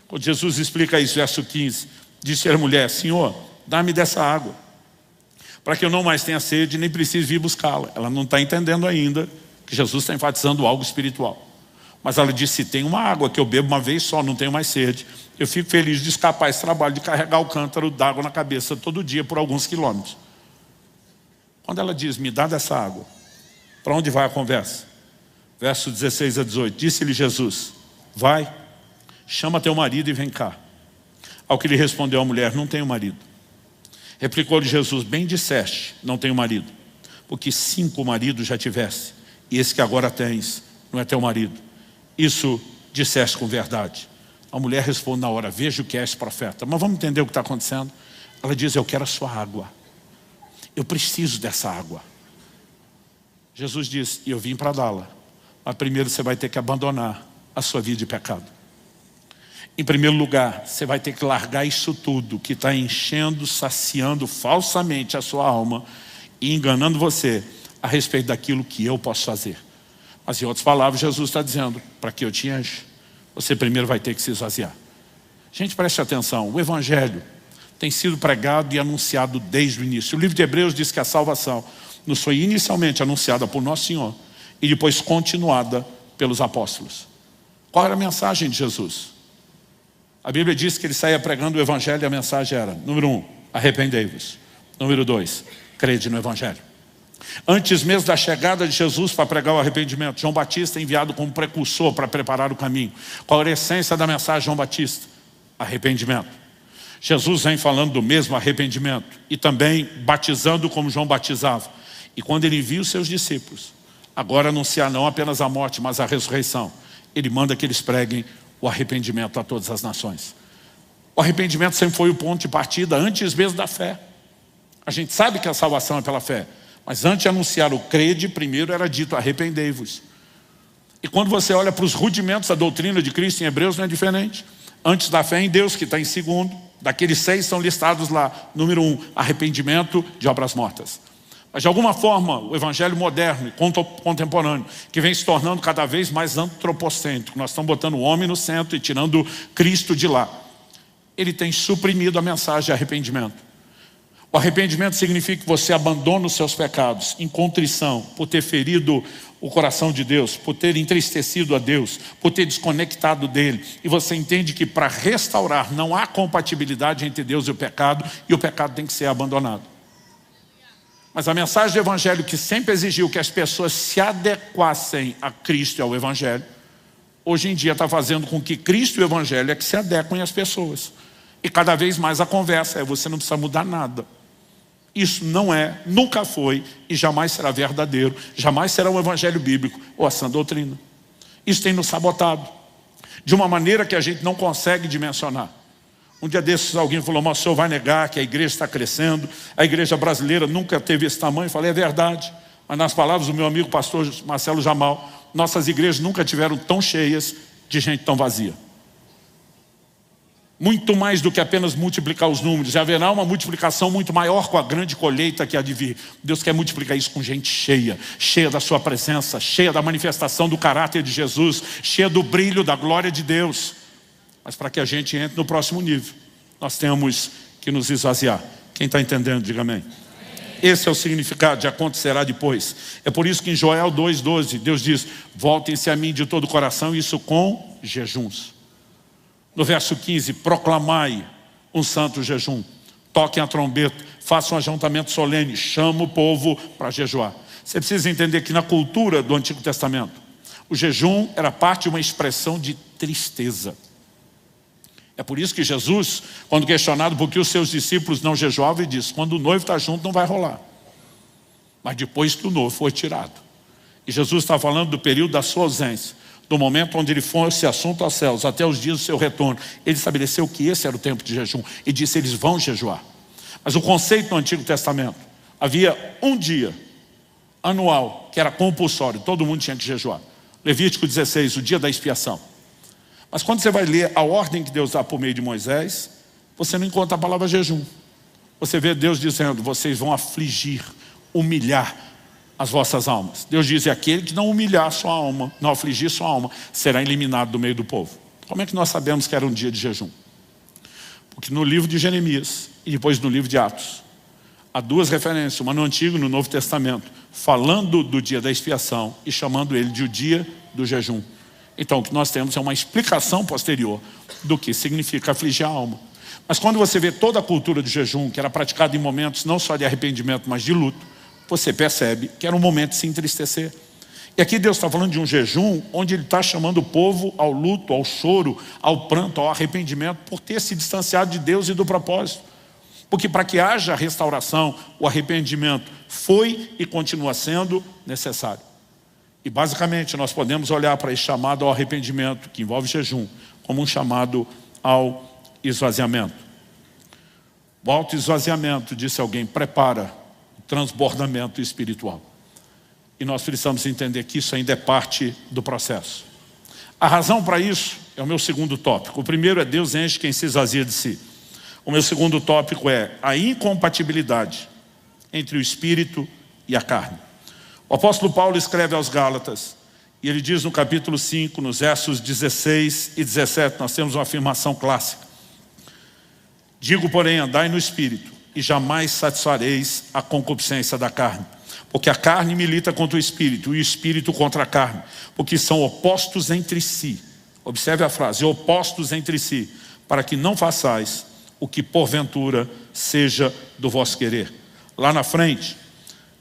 Quando Jesus explica isso, verso 15, disse a mulher: Senhor, dá-me dessa água, para que eu não mais tenha sede, nem precise vir buscá-la. Ela não está entendendo ainda que Jesus está enfatizando algo espiritual. Mas ela disse: se tem uma água que eu bebo uma vez só, não tenho mais sede, eu fico feliz de escapar esse trabalho de carregar o cântaro d'água na cabeça todo dia por alguns quilômetros. Quando ela diz: me dá dessa água, para onde vai a conversa? Verso 16 a 18, disse-lhe Jesus: vai, chama teu marido e vem cá. Ao que lhe respondeu a mulher: não tenho marido. Replicou-lhe Jesus: bem disseste, não tenho marido, porque 5 maridos já tiveste, e esse que agora tens não é teu marido. Isso disseste com verdade. A mulher responde na hora: vejo que és profeta. Mas vamos entender o que está acontecendo. Ela diz: eu quero a sua água, eu preciso dessa água. Jesus diz: eu vim para dá-la, mas primeiro você vai ter que abandonar a sua vida de pecado. Em primeiro lugar, você vai ter que largar isso tudo que está enchendo, saciando falsamente a sua alma e enganando você a respeito daquilo que eu posso fazer. Mas em outras palavras, Jesus está dizendo: para que eu te enche, você primeiro vai ter que se esvaziar. Gente, preste atenção, o Evangelho tem sido pregado e anunciado desde o início. O livro de Hebreus diz que a salvação nos foi inicialmente anunciada por Nosso Senhor e depois continuada pelos apóstolos. Qual era a mensagem de Jesus? A Bíblia diz que ele saía pregando o Evangelho e a mensagem era: número 1, arrependei-vos. Número 2, crede no Evangelho. Antes mesmo da chegada de Jesus para pregar o arrependimento, João Batista é enviado como precursor para preparar o caminho. Qual era a essência da mensagem de João Batista? Arrependimento. Jesus vem falando do mesmo arrependimento e também batizando como João batizava. E quando ele envia os seus discípulos, agora anunciar não apenas a morte, mas a ressurreição, ele manda que eles preguem o arrependimento a todas as nações. O arrependimento sempre foi o ponto de partida, antes mesmo da fé. A gente sabe que a salvação é pela fé, mas antes de anunciar o crede, primeiro era dito: arrependei-vos. E quando você olha para os rudimentos da doutrina de Cristo em Hebreus, não é diferente. Antes da fé em Deus, que está em segundo, daqueles 6 são listados lá. Número 1, arrependimento de obras mortas. Mas de alguma forma, o evangelho moderno e contemporâneo, que vem se tornando cada vez mais antropocêntrico, nós estamos botando o homem no centro e tirando Cristo de lá, ele tem suprimido a mensagem de arrependimento. O arrependimento significa que você abandona os seus pecados em contrição, por ter ferido o coração de Deus, por ter entristecido a Deus, por ter desconectado dele. E você entende que para restaurar não há compatibilidade entre Deus e o pecado tem que ser abandonado. Mas a mensagem do evangelho, que sempre exigiu que as pessoas se adequassem a Cristo e ao evangelho, hoje em dia está fazendo com que Cristo e o evangelho é que se adequem às pessoas. E cada vez mais a conversa é: você não precisa mudar nada. Isso não é, nunca foi e jamais será verdadeiro, jamais será um evangelho bíblico ou a sã doutrina. Isso tem nos sabotado de uma maneira que a gente não consegue dimensionar. Um dia desses alguém falou: mas o senhor vai negar que a igreja está crescendo? A igreja brasileira nunca teve esse tamanho. Eu falei: é verdade. Mas nas palavras do meu amigo pastor Marcelo Jamal, nossas igrejas nunca tiveram tão cheias de gente tão vazia. Muito mais do que apenas multiplicar os números. E haverá uma multiplicação muito maior com a grande colheita que há de vir. Deus quer multiplicar isso com gente cheia, cheia da sua presença, cheia da manifestação do caráter de Jesus, cheia do brilho da glória de Deus. Mas para que a gente entre no próximo nível, nós temos que nos esvaziar. Quem está entendendo, diga amém. Esse é o significado de acontecerá depois. É por isso que em Joel 2,12 Deus diz: voltem-se a mim de todo o coração, isso com jejuns. No verso 15, proclamai um santo jejum, toquem a trombeta, façam um ajuntamento solene, chama o povo para jejuar. Você precisa entender que na cultura do Antigo Testamento, o jejum era parte de uma expressão de tristeza. É por isso que Jesus, quando questionado por que os seus discípulos não jejuavam, ele disse: quando o noivo está junto não vai rolar. Mas depois que o noivo foi tirado. E Jesus está falando do período da sua ausência, do momento onde ele fosse assunto aos céus, até os dias do seu retorno. Ele estabeleceu que esse era o tempo de jejum e disse: eles vão jejuar. Mas o conceito no Antigo Testamento, havia um dia anual que era compulsório, todo mundo tinha que jejuar. Levítico 16, o dia da expiação. Mas quando você vai ler a ordem que Deus dá por meio de Moisés, você não encontra a palavra jejum. Você vê Deus dizendo: vocês vão afligir, humilhar as vossas almas. Deus diz: aquele que não humilhar sua alma, não afligir sua alma, será eliminado do meio do povo. Como é que nós sabemos que era um dia de jejum? Porque no livro de Jeremias e depois no livro de Atos, há duas referências, uma no Antigo e no Novo Testamento, falando do dia da expiação e chamando ele de o dia do jejum. Então o que nós temos é uma explicação posterior do que significa afligir a alma. Mas quando você vê toda a cultura do jejum, que era praticada em momentos não só de arrependimento, mas de luto, você percebe que era um momento de se entristecer. E aqui Deus está falando de um jejum onde Ele está chamando o povo ao luto, ao choro, ao pranto, ao arrependimento, por ter se distanciado de Deus e do propósito. Porque para que haja restauração, o arrependimento foi e continua sendo necessário. E basicamente nós podemos olhar para esse chamado ao arrependimento, que envolve jejum, como um chamado ao esvaziamento. O autoesvaziamento, disse alguém, prepara o transbordamento espiritual. E nós precisamos entender que isso ainda é parte do processo. A razão para isso é o meu segundo tópico. O primeiro é: Deus enche quem se esvazia de si. O meu segundo tópico é a incompatibilidade entre o espírito e a carne. O apóstolo Paulo escreve aos Gálatas, e ele diz no capítulo 5, nos versos 16 e 17, nós temos uma afirmação clássica. Digo, porém, andai no espírito, e jamais satisfareis a concupiscência da carne. Porque a carne milita contra o espírito, e o espírito contra a carne, porque são opostos entre si. Observe a frase: opostos entre si, para que não façais o que porventura seja do vosso querer. Lá na frente,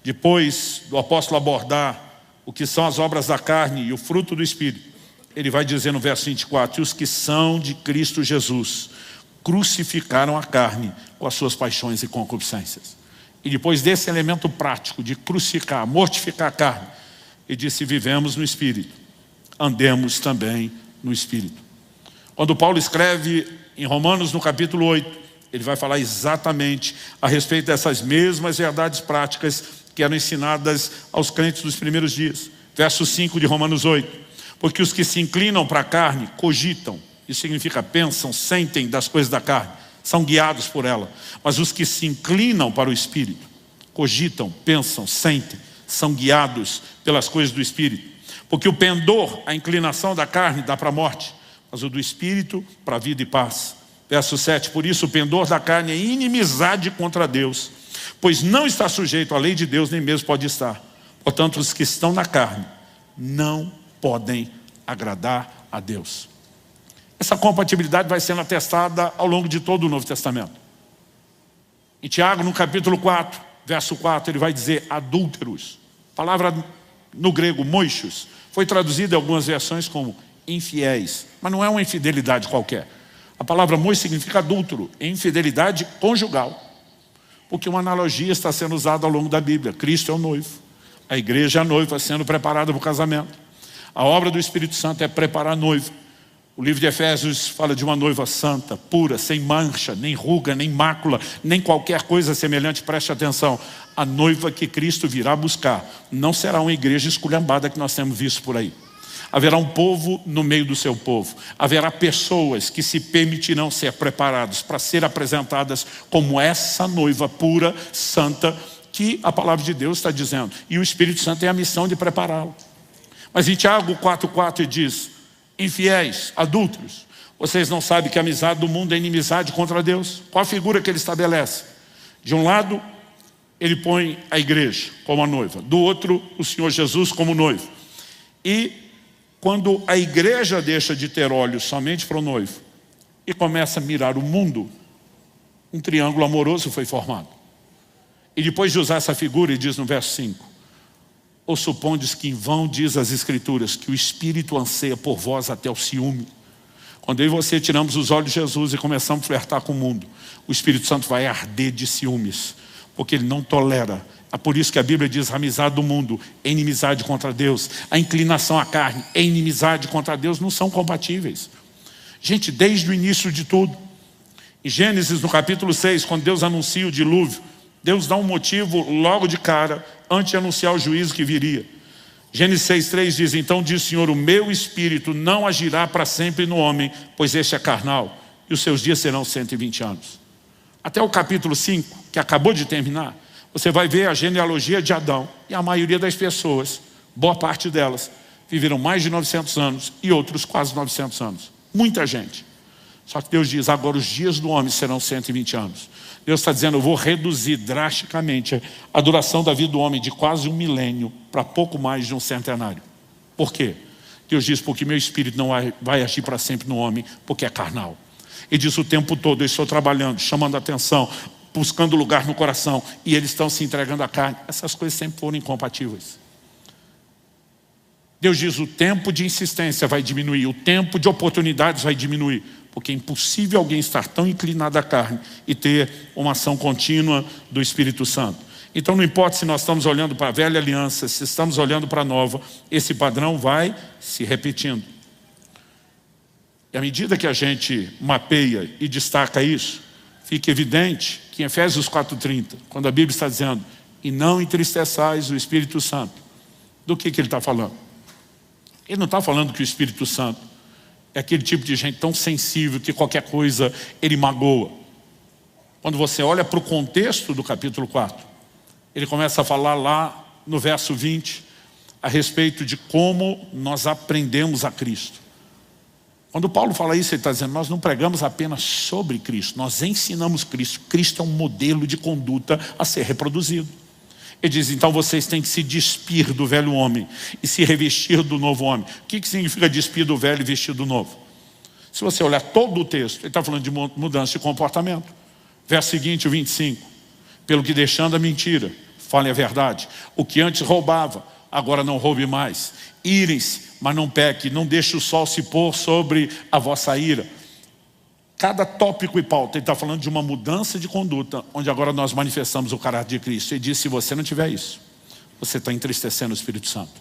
depois do apóstolo abordar o que são as obras da carne e o fruto do espírito, ele vai dizer no verso 24: e os que são de Cristo Jesus crucificaram a carne com as suas paixões e concupiscências. E depois desse elemento prático de crucificar, mortificar a carne, ele disse: vivemos no espírito, andemos também no espírito. Quando Paulo escreve em Romanos no capítulo 8, ele vai falar exatamente a respeito dessas mesmas verdades práticas que eram ensinadas aos crentes dos primeiros dias. Verso 5 de Romanos 8: porque os que se inclinam para a carne cogitam, isso significa pensam, sentem das coisas da carne, são guiados por ela. Mas os que se inclinam para o espírito cogitam, pensam, sentem, são guiados pelas coisas do Espírito. Porque o pendor, a inclinação da carne, dá para a morte, mas o do Espírito para a vida e paz. Verso 7, por isso o pendor da carne é inimizade contra Deus, pois não está sujeito à lei de Deus, nem mesmo pode estar. Portanto, os que estão na carne não podem agradar a Deus. Essa compatibilidade vai sendo atestada ao longo de todo o Novo Testamento. Em Tiago, no capítulo 4, verso 4, ele vai dizer adúlteros. A palavra no grego, moichos, foi traduzida em algumas versões como infiéis, mas não é uma infidelidade qualquer. A palavra moicho significa adúltero, infidelidade conjugal. Porque uma analogia está sendo usada ao longo da Bíblia. Cristo é o noivo. A igreja é a noiva sendo preparada para o casamento. A obra do Espírito Santo é preparar a noiva. O livro de Efésios fala de uma noiva santa, pura, sem mancha, nem ruga, nem mácula, nem qualquer coisa semelhante. Preste atenção. A noiva que Cristo virá buscar não será uma igreja esculhambada que nós temos visto por aí. Haverá um povo no meio do seu povo. Haverá pessoas que se permitirão ser preparadas para ser apresentadas como essa noiva pura, santa, que a palavra de Deus está dizendo. E o Espírito Santo tem a missão de prepará-lo. Mas em Tiago 4,4 diz, infiéis, adúlteros, vocês não sabem que a amizade do mundo é inimizade contra Deus? Qual a figura que ele estabelece? De um lado, ele põe a igreja como a noiva. Do outro, o Senhor Jesus como noivo. E quando a igreja deixa de ter olhos somente para o noivo e começa a mirar o mundo, um triângulo amoroso foi formado. E depois de usar essa figura, ele diz no verso 5, ou supondes que em vão diz as Escrituras que o Espírito anseia por vós até o ciúme. Quando eu e você tiramos os olhos de Jesus e começamos a flertar com o mundo, o Espírito Santo vai arder de ciúmes, porque ele não tolera. É por isso que a Bíblia diz, a amizade do mundo é inimizade contra Deus. A inclinação à carne é inimizade contra Deus, não são compatíveis. Gente, desde o início de tudo, em Gênesis, no capítulo 6, quando Deus anuncia o dilúvio, Deus dá um motivo logo de cara, antes de anunciar o juízo que viria. Gênesis 6,3 diz, então diz o Senhor, o meu espírito não agirá para sempre no homem, pois este é carnal, e os seus dias serão 120 anos. Até o capítulo 5, que acabou de terminar, você vai ver a genealogia de Adão, e a maioria das pessoas, boa parte delas, viveram mais de 900 anos, e outros quase 900 anos. Muita gente. Só que Deus diz, agora os dias do homem serão 120 anos. Deus está dizendo, eu vou reduzir drasticamente a duração da vida do homem de quase 1 milênio para pouco mais de 1 centenário. Por quê? Deus diz, porque meu espírito não vai agir para sempre no homem, porque é carnal. Ele diz o tempo todo, eu estou trabalhando, chamando a atenção, buscando lugar no coração, e eles estão se entregando à carne. Essas coisas sempre foram incompatíveis. Deus diz, o tempo de insistência vai diminuir, o tempo de oportunidades vai diminuir, porque é impossível alguém estar tão inclinado à carne e ter uma ação contínua do Espírito Santo. Então não importa se nós estamos olhando para a velha aliança, se estamos olhando para a nova, esse padrão vai se repetindo. E à medida que a gente mapeia e destaca isso, fica evidente que em Efésios 4,30, quando a Bíblia está dizendo, e não entristeçais o Espírito Santo, do que ele está falando? Ele não está falando que o Espírito Santo é aquele tipo de gente tão sensível que qualquer coisa ele magoa. Quando você olha para o contexto do capítulo 4, ele começa a falar lá no verso 20 a respeito de como nós aprendemos a Cristo. Quando Paulo fala isso, ele está dizendo, nós não pregamos apenas sobre Cristo, nós ensinamos Cristo. Cristo é um modelo de conduta a ser reproduzido. Ele diz, então vocês têm que se despir do velho homem e se revestir do novo homem. O que significa despir do velho e vestir do novo? Se você olhar todo o texto, ele está falando de mudança de comportamento. Verso seguinte, o 25. Pelo que deixando a mentira, falem a verdade. O que antes roubava, agora não roube mais. Irem-se, mas não peque. Não deixe o sol se pôr sobre a vossa ira. Cada tópico e pauta, ele está falando de uma mudança de conduta, onde agora nós manifestamos o caráter de Cristo. Ele diz, se você não tiver isso, você está entristecendo o Espírito Santo.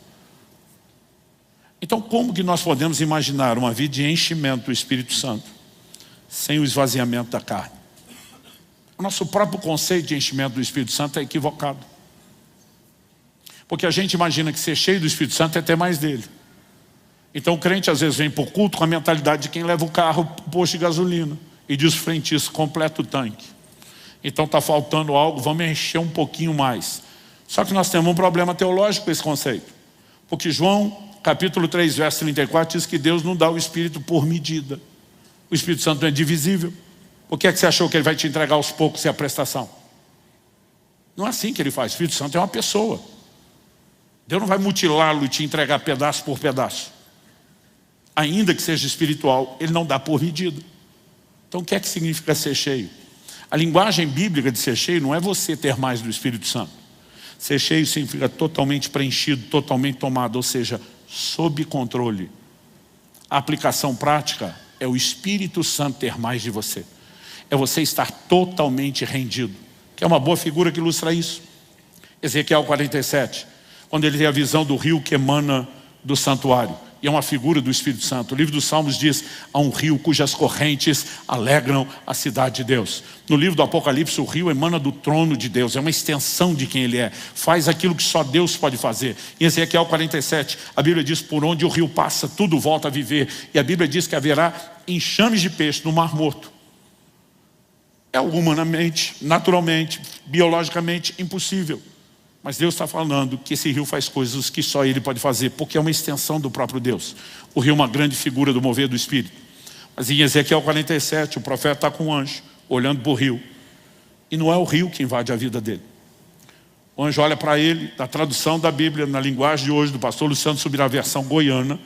Então, como que nós podemos imaginar uma vida de enchimento do Espírito Santo, sem o esvaziamento da carne? O nosso próprio conceito de enchimento do Espírito Santo é equivocado. Porque a gente imagina que ser cheio do Espírito Santo é ter mais dele. Então o crente às vezes vem para o culto com a mentalidade de quem leva o carro para o posto de gasolina e diz o frentista, completa o tanque. Então está faltando algo, vamos encher um pouquinho mais. Só que nós temos um problema teológico com esse conceito. Porque João, capítulo 3, verso 34, diz que Deus não dá o Espírito por medida. O Espírito Santo não é divisível. Por que é que você achou que ele vai te entregar aos poucos e a prestação? Não é assim que ele faz. O Espírito Santo é uma pessoa. Deus não vai mutilá-lo e te entregar pedaço por pedaço. Ainda que seja espiritual, ele não dá por medida. Então o que é que significa ser cheio? A linguagem bíblica de ser cheio não é você ter mais do Espírito Santo. Ser cheio significa totalmente preenchido, totalmente tomado, ou seja, sob controle. A aplicação prática é o Espírito Santo ter mais de você. É você estar totalmente rendido. Que é uma boa figura que ilustra isso. Ezequiel 47, quando ele tem a visão do rio que emana do santuário. E é uma figura do Espírito Santo. O livro dos Salmos diz, há um rio cujas correntes alegram a cidade de Deus. No livro do Apocalipse, o rio emana do trono de Deus, é uma extensão de quem ele é. Faz aquilo que só Deus pode fazer. Em Ezequiel 47, a Bíblia diz, por onde o rio passa, tudo volta a viver. E a Bíblia diz que haverá enxames de peixe no Mar Morto. É humanamente, naturalmente, biologicamente impossível. Mas Deus está falando que esse rio faz coisas que só Ele pode fazer, porque é uma extensão do próprio Deus. O rio é uma grande figura do mover do Espírito. Mas em Ezequiel 47, o profeta está com um anjo, olhando para o rio. E não é o rio que invade a vida dele. O anjo olha para ele, da tradução da Bíblia, na linguagem de hoje, do pastor Luciano Subirá, a versão goiana.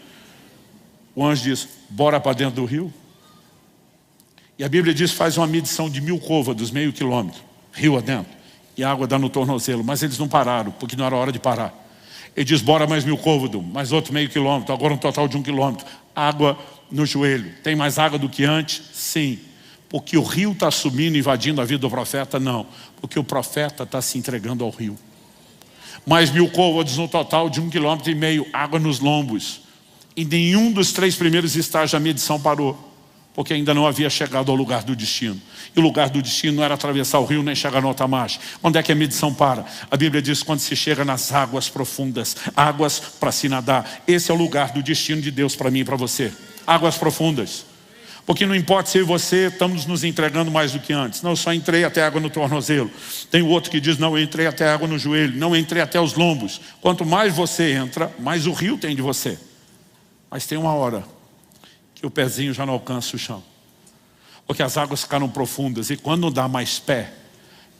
O anjo diz, bora para dentro do rio. E a Bíblia diz, faz uma medição de 1000 côvados, meio quilômetro, rio adentro. E a água dá no tornozelo, mas eles não pararam, porque não era hora de parar. Ele diz, bora mais 1000 côvados, mais outro meio quilômetro, agora um total de 1 quilômetro. Água no joelho. Tem mais água do que antes? Sim. Porque o rio está subindo, invadindo a vida do profeta? Não. Porque o profeta está se entregando ao rio. Mais 1000 côvados no total de 1,5 km, água nos lombos. Em nenhum dos 3 primeiros estágios a medição parou. Porque ainda não havia chegado ao lugar do destino. E o lugar do destino não era atravessar o rio nem chegar no alta margem. Onde é que a medição para? A Bíblia diz quando se chega nas águas profundas, águas para se nadar. Esse é o lugar do destino de Deus para mim e para você. Águas profundas. Porque não importa se eu e você estamos nos entregando mais do que antes. Não, eu só entrei até água no tornozelo. Tem o outro que diz, não, eu entrei até água no joelho. Não, eu entrei até os lombos. Quanto mais você entra, mais o rio tem de você. Mas tem uma hora que o pezinho já não alcança o chão. Porque as águas ficaram profundas. E quando não dá mais pé,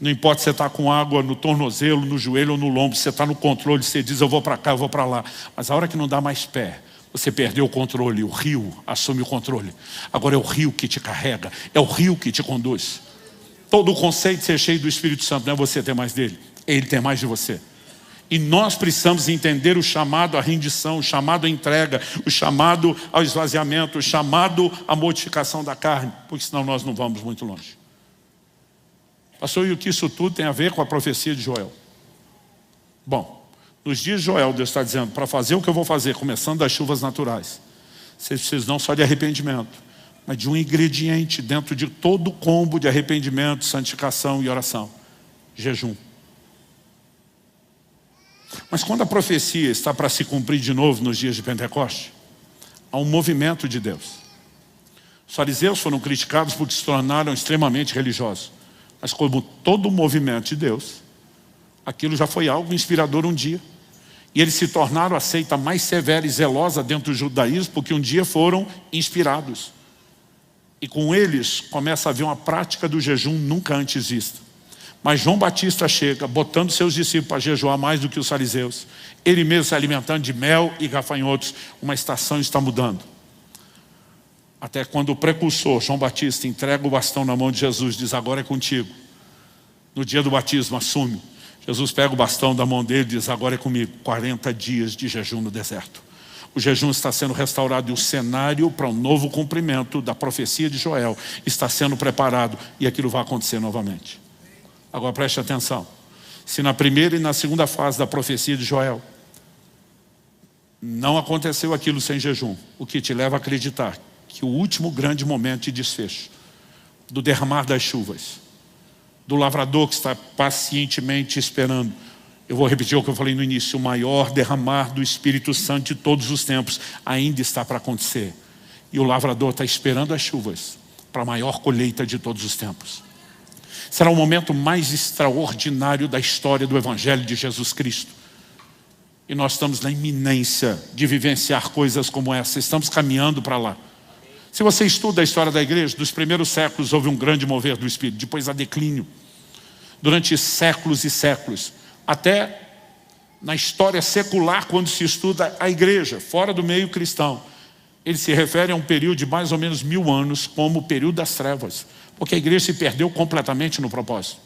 não importa se você está com água no tornozelo, no joelho ou no lombo, você está no controle, você diz, eu vou para cá, eu vou para lá. Mas a hora que não dá mais pé, você perdeu o controle, o rio assume o controle. Agora é o rio que te carrega, é o rio que te conduz. Todo o conceito de ser cheio do Espírito Santo não é você ter mais dele, é ele ter mais de você. E nós precisamos entender o chamado à rendição, o chamado à entrega, o chamado ao esvaziamento, o chamado à mortificação da carne, porque senão nós não vamos muito longe. Pastor, e o que isso tudo tem a ver com a profecia de Joel? Bom, nos dias de Joel, Deus está dizendo, para fazer o que eu vou fazer, começando das chuvas naturais, vocês precisam não só de arrependimento, mas de um ingrediente dentro de todo o combo de arrependimento, santificação e oração: jejum. Mas quando a profecia está para se cumprir de novo nos dias de Pentecoste, há um movimento de Deus. Os fariseus foram criticados porque se tornaram extremamente religiosos. Mas como todo movimento de Deus, aquilo já foi algo inspirador um dia. E eles se tornaram a seita mais severa e zelosa dentro do judaísmo, porque um dia foram inspirados. E com eles começa a haver uma prática do jejum nunca antes vista. Mas João Batista chega, botando seus discípulos para jejuar mais do que os fariseus. Ele mesmo se alimentando de mel e gafanhotos. Uma estação está mudando. Até quando o precursor, João Batista, entrega o bastão na mão de Jesus, diz, agora é contigo. No dia do batismo, assume. Jesus pega o bastão da mão dele e diz, agora é comigo. 40 dias de jejum no deserto. O jejum está sendo restaurado e o cenário para um novo cumprimento da profecia de Joel está sendo preparado. E aquilo vai acontecer novamente. Agora preste atenção. Se na primeira e na segunda fase da profecia de Joel não aconteceu aquilo sem jejum, o que te leva a acreditar que o último grande momento de desfecho, do derramar das chuvas, do lavrador que está pacientemente esperando, eu vou repetir o que eu falei no início, o maior derramar do Espírito Santo de todos os tempos ainda está para acontecer. E o lavrador está esperando as chuvas para a maior colheita de todos os tempos. Será o momento mais extraordinário da história do Evangelho de Jesus Cristo. E nós estamos na iminência de vivenciar coisas como essa. Estamos caminhando para lá. Se você estuda a história da igreja, dos primeiros séculos houve um grande mover do Espírito, depois há declínio. Durante séculos e séculos. Até na história secular, quando se estuda a igreja, fora do meio cristão, ele se refere a um período de mais ou menos 1000 anos, como o período das trevas. Porque a igreja se perdeu completamente no propósito.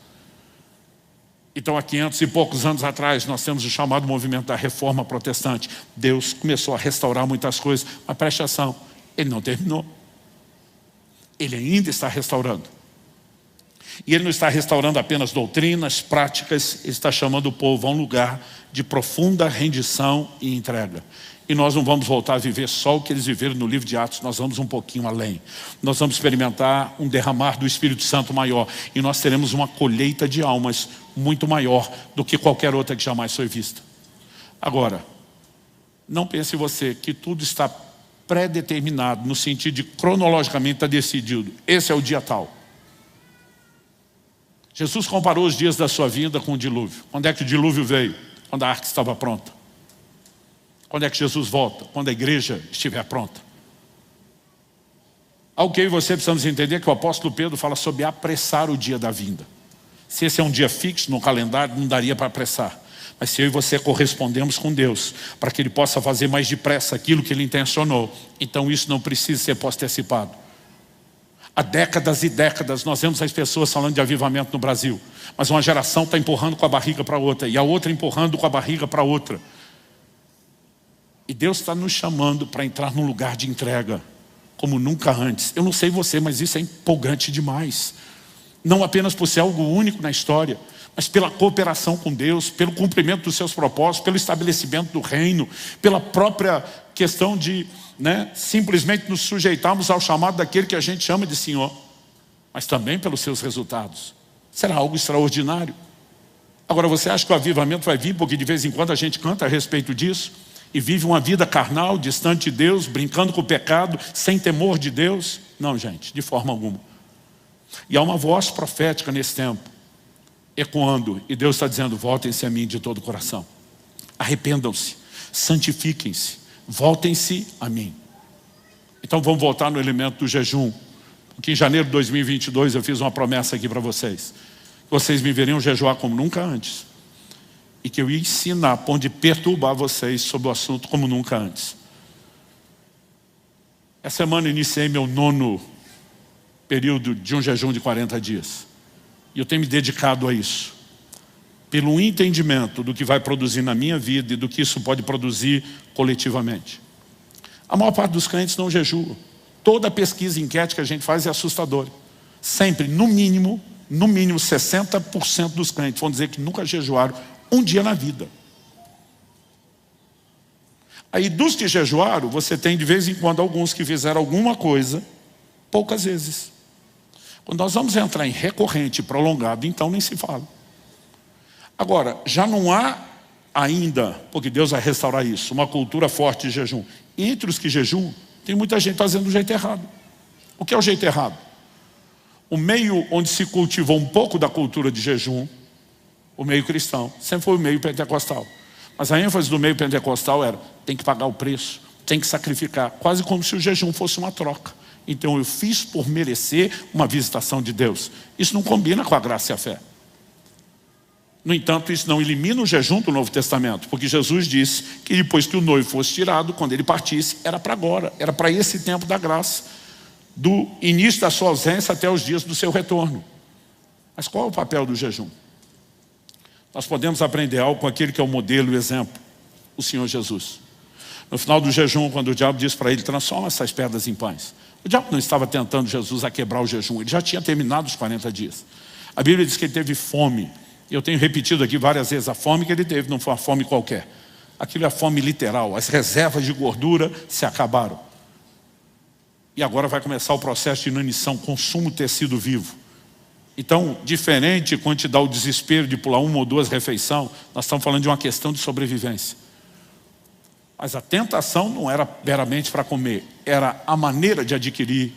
Então, há 500 e poucos anos atrás, nós temos o chamado movimento da Reforma Protestante. Deus começou a restaurar muitas coisas, mas preste atenção, ele não terminou. Ele ainda está restaurando. E ele não está restaurando apenas doutrinas, práticas, ele está chamando o povo a um lugar de profunda rendição e entrega. E nós não vamos voltar a viver só o que eles viveram no livro de Atos, nós vamos um pouquinho além. Nós vamos experimentar um derramar do Espírito Santo maior. E nós teremos uma colheita de almas muito maior do que qualquer outra que jamais foi vista. Agora, não pense você que tudo está pré-determinado, no sentido de cronologicamente está decidido. Esse é o dia tal. Jesus comparou os dias da sua vinda com o dilúvio. Quando é que o dilúvio veio? Quando a arca estava pronta. Quando é que Jesus volta? Quando a igreja estiver pronta. Algo que eu e você precisamos entender que o apóstolo Pedro fala sobre apressar o dia da vinda. Se esse é um dia fixo no calendário, não daria para apressar. Mas se eu e você correspondemos com Deus, para que Ele possa fazer mais depressa aquilo que Ele intencionou, então isso não precisa ser postecipado. Há décadas e décadas nós vemos as pessoas falando de avivamento no Brasil, mas uma geração está empurrando com a barriga para outra, e a outra empurrando com a barriga para outra. E Deus está nos chamando para entrar num lugar de entrega, como nunca antes. Eu não sei você, mas isso é empolgante demais. Não apenas por ser algo único na história, mas pela cooperação com Deus, pelo cumprimento dos seus propósitos, pelo estabelecimento do reino, pela própria questão de simplesmente nos sujeitarmos ao chamado daquele que a gente chama de Senhor, mas também pelos seus resultados. Será algo extraordinário. Agora, você acha que o avivamento vai vir porque de vez em quando a gente canta a respeito disso e vive uma vida carnal, distante de Deus, brincando com o pecado, sem temor de Deus? Não, gente, de forma alguma. E há uma voz profética nesse tempo, ecoando, e Deus está dizendo: voltem-se a mim de todo o coração, arrependam-se, santifiquem-se, voltem-se a mim. Então vamos voltar no elemento do jejum, porque em janeiro de 2022 eu fiz uma promessa aqui para vocês, que vocês me veriam jejuar como nunca antes, e que eu ia ensinar a ponto de perturbar vocês sobre o assunto como nunca antes. Essa semana eu iniciei meu 9º período de um jejum de 40 dias. E eu tenho me dedicado a isso. Pelo entendimento do que vai produzir na minha vida e do que isso pode produzir coletivamente. A maior parte dos crentes não jejua. Toda pesquisa e enquete que a gente faz é assustadora. Sempre, no mínimo 60% dos crentes vão dizer que nunca jejuaram um dia na vida. Aí dos que jejuaram, você tem de vez em quando alguns que fizeram alguma coisa, poucas vezes. Quando nós vamos entrar em recorrente e prolongado, então nem se fala. Agora, já não há ainda, porque Deus vai restaurar isso, uma cultura forte de jejum. Entre os que jejuam, tem muita gente fazendo do jeito errado. O que é o jeito errado? O meio onde se cultivou um pouco da cultura de jejum, o meio cristão, sempre foi o meio pentecostal. Mas a ênfase do meio pentecostal era: tem que pagar o preço, tem que sacrificar, quase como se o jejum fosse uma troca. Então eu fiz por merecer uma visitação de Deus. Isso não combina com a graça e a fé. No entanto, isso não elimina o jejum do Novo Testamento, porque Jesus disse que depois que o noivo fosse tirado, quando ele partisse, era para agora, era para esse tempo da graça, do início da sua ausência até os dias do seu retorno. Mas qual é o papel do jejum? Nós podemos aprender algo com aquele que é o modelo e o exemplo, o Senhor Jesus. No final do jejum, quando o diabo diz para ele: transforma essas pedras em pães. O diabo não estava tentando Jesus a quebrar o jejum, ele já tinha terminado os 40 dias. A Bíblia diz que ele teve fome. Eu tenho repetido aqui várias vezes, a fome que ele teve não foi uma fome qualquer. Aquilo é a fome literal, as reservas de gordura se acabaram. E agora vai começar o processo de inanição, consumo de tecido vivo. Então, diferente quando te dá o desespero de pular 1 ou 2 refeições, nós estamos falando de uma questão de sobrevivência. Mas a tentação não era meramente para comer, era a maneira de adquirir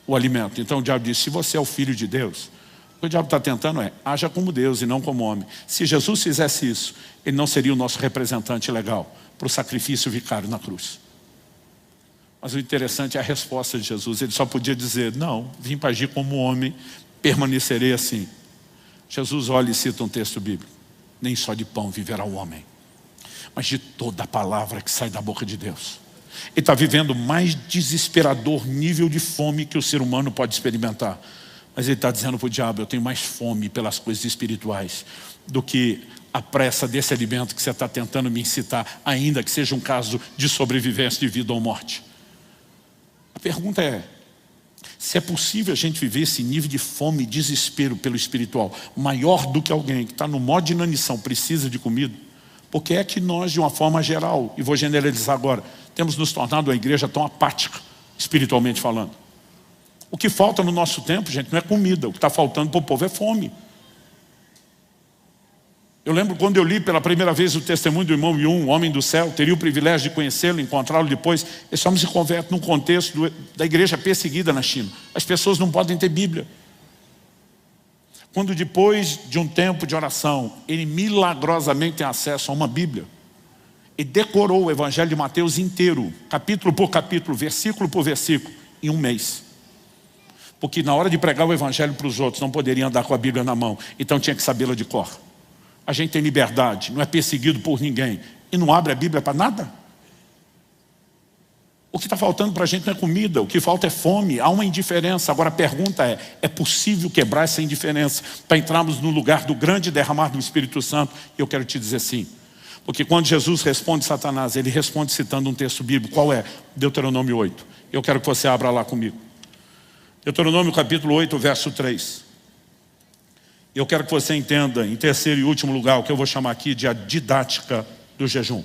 o alimento. Então o diabo disse: se você é o Filho de Deus, O que o diabo está tentando haja como Deus e não como homem. Se Jesus fizesse isso, ele não seria o nosso representante legal para o sacrifício vicário na cruz. Mas o interessante é a resposta de Jesus. Ele só podia dizer, não, vim para agir como homem, permanecerei assim. Jesus olha e cita um texto bíblico. Nem só de pão viverá o homem, mas de toda a palavra que sai da boca de Deus. Ele está vivendo o mais desesperador nível de fome que o ser humano pode experimentar. Mas ele está dizendo para o diabo, eu tenho mais fome pelas coisas espirituais do que a pressa desse alimento que você está tentando me incitar, ainda que seja um caso de sobrevivência de vida ou morte. A pergunta é, se é possível a gente viver esse nível de fome e desespero pelo espiritual, maior do que alguém que está no modo de inanição, precisa de comida, por que é que nós, de uma forma geral, e vou generalizar agora, temos nos tornado uma igreja tão apática, espiritualmente falando? O que falta no nosso tempo, gente, não é comida. O que está faltando para o povo é fome. Eu lembro quando eu li pela primeira vez o testemunho do irmão Yun, um homem do céu, teria o privilégio de conhecê-lo, encontrá-lo depois. Esse homem se converte num contexto da igreja perseguida na China. As pessoas não podem ter Bíblia. Quando depois de um tempo de oração, ele milagrosamente tem acesso a uma Bíblia, e decorou o Evangelho de Mateus inteiro, capítulo por capítulo, versículo por versículo, em um mês. Porque na hora de pregar o Evangelho para os outros, não poderia andar com a Bíblia na mão, então tinha que sabê-la de cor. A gente tem liberdade, não é perseguido por ninguém, e não abre a Bíblia para nada. O que está faltando para a gente não é comida, o que falta é fome, há uma indiferença. Agora a pergunta é possível quebrar essa indiferença para entrarmos no lugar do grande derramar do Espírito Santo? E eu quero te dizer sim. Porque quando Jesus responde Satanás, ele responde citando um texto bíblico. Qual é? Deuteronômio 8. Eu quero que você abra lá comigo. Deuteronômio capítulo 8, verso 3. Eu quero que você entenda, em terceiro e último lugar, o que eu vou chamar aqui de a didática do jejum.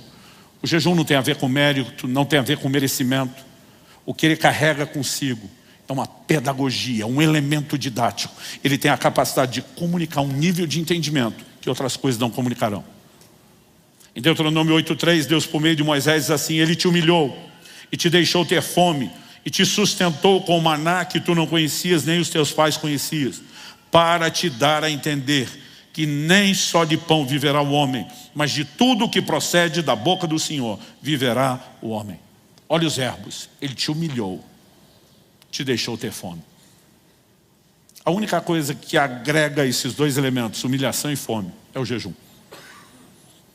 O jejum não tem a ver com mérito, não tem a ver com merecimento. O que ele carrega consigo é uma pedagogia, um elemento didático. Ele tem a capacidade de comunicar um nível de entendimento que outras coisas não comunicarão. Em Deuteronômio 8:3, Deus por meio de Moisés diz assim, ele te humilhou e te deixou ter fome e te sustentou com o maná que tu não conhecias, nem os teus pais conhecias, para te dar a entender que nem só de pão viverá o homem, mas de tudo que procede da boca do Senhor viverá o homem. Olha os verbos, ele te humilhou, te deixou ter fome. A única coisa que agrega esses dois elementos, humilhação e fome, é o jejum.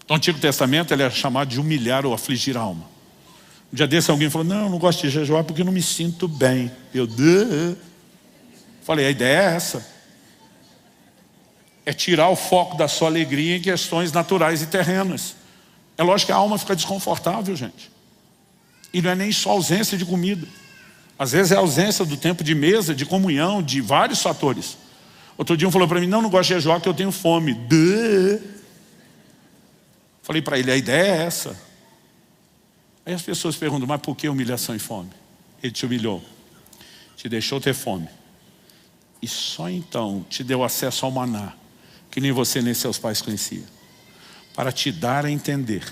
No Antigo Testamento ele é chamado de humilhar ou afligir a alma. Um dia desse alguém falou, não, eu não gosto de jejuar porque eu não me sinto bem. Falei, a ideia é essa. É tirar o foco da sua alegria em questões naturais e terrenas. É lógico que a alma fica desconfortável, gente. E não é nem só ausência de comida. Às vezes é ausência do tempo de mesa, de comunhão, de vários fatores. Outro dia um falou para mim, não gosto de jejuar porque eu tenho fome. Falei para ele, a ideia é essa. Aí as pessoas perguntam, mas por que humilhação e fome? Ele te humilhou, te deixou ter fome. E só então te deu acesso ao maná, que nem você nem seus pais conheciam, para te dar a entender.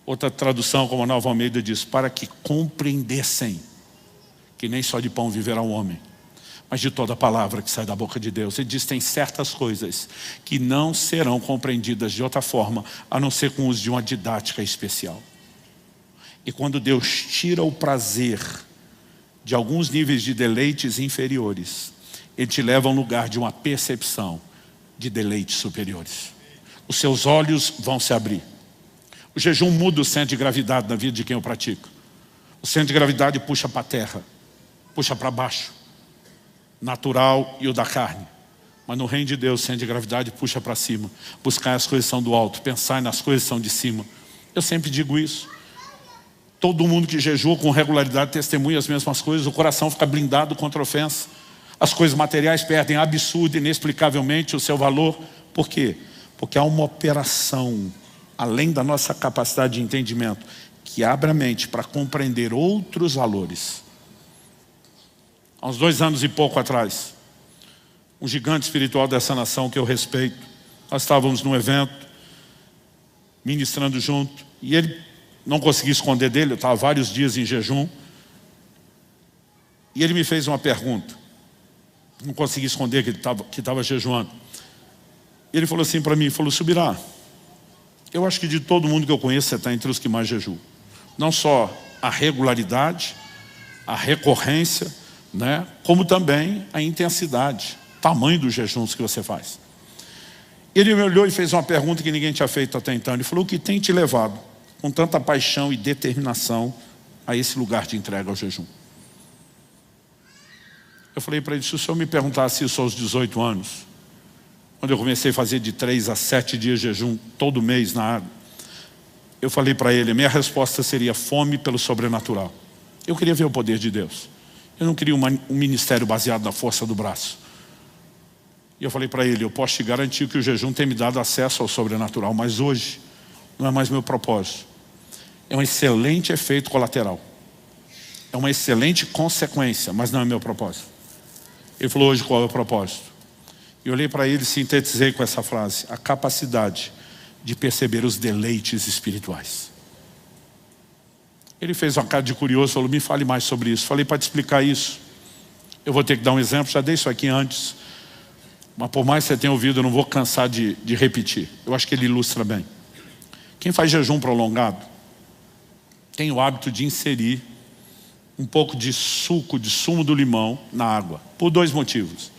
Outra tradução, como a Nova Almeida diz, para que compreendessem que nem só de pão viverá o homem, mas de toda a palavra que sai da boca de Deus. Ele diz, tem certas coisas que não serão compreendidas de outra forma, a não ser com o uso de uma didática especial. E quando Deus tira o prazer de alguns níveis de deleites inferiores, Ele te leva a um lugar de uma percepção de deleites superiores. Os seus olhos vão se abrir. O jejum muda o centro de gravidade na vida de quem o pratica. O centro de gravidade puxa para a terra, puxa para baixo, natural e o da carne. Mas no reino de Deus, o centro de gravidade puxa para cima. Buscar as coisas que são do alto, pensar nas coisas que são de cima. Eu sempre digo isso. Todo mundo que jejua com regularidade testemunha as mesmas coisas. O coração fica blindado contra a ofensa. As coisas materiais perdem absurdo, inexplicavelmente o seu valor. Por quê? Porque há uma operação, além da nossa capacidade de entendimento, que abre a mente para compreender outros valores. Há uns 2 anos e pouco atrás, um gigante espiritual dessa nação que eu respeito, nós estávamos num evento, ministrando junto, e ele não conseguia esconder dele, eu estava vários dias em jejum, e ele me fez uma pergunta. Não consegui esconder que estava jejuando. Ele falou assim para mim, falou: Subirá, eu acho que de todo mundo que eu conheço, você está entre os que mais jejuam. Não só a regularidade, a recorrência, né, como também a intensidade, tamanho dos jejuns que você faz. Ele me olhou e fez uma pergunta que ninguém tinha feito até então. Ele falou: o que tem te levado com tanta paixão e determinação a esse lugar de entrega ao jejum? Eu falei para ele: se o senhor me perguntasse isso aos 18 anos, quando eu comecei a fazer de 3 a 7 dias de jejum todo mês na água, eu falei para ele, a minha resposta seria fome pelo sobrenatural. Eu queria ver o poder de Deus. Eu não queria um ministério baseado na força do braço. E eu falei para ele: eu posso te garantir que o jejum tem me dado acesso ao sobrenatural, mas hoje não é mais meu propósito. É um excelente efeito colateral. É uma excelente consequência, mas não é meu propósito. Ele falou: hoje qual é o propósito? Eu olhei para ele e sintetizei com essa frase: a capacidade de perceber os deleites espirituais. Ele fez uma cara de curioso, falou: me fale mais sobre isso. Falei: para te explicar isso, eu vou ter que dar um exemplo, já dei isso aqui antes, mas por mais que você tenha ouvido, eu não vou cansar de repetir. Eu acho que ele ilustra bem. Quem faz jejum prolongado tem o hábito de inserir um pouco de suco, de sumo do limão na água, por 2 motivos.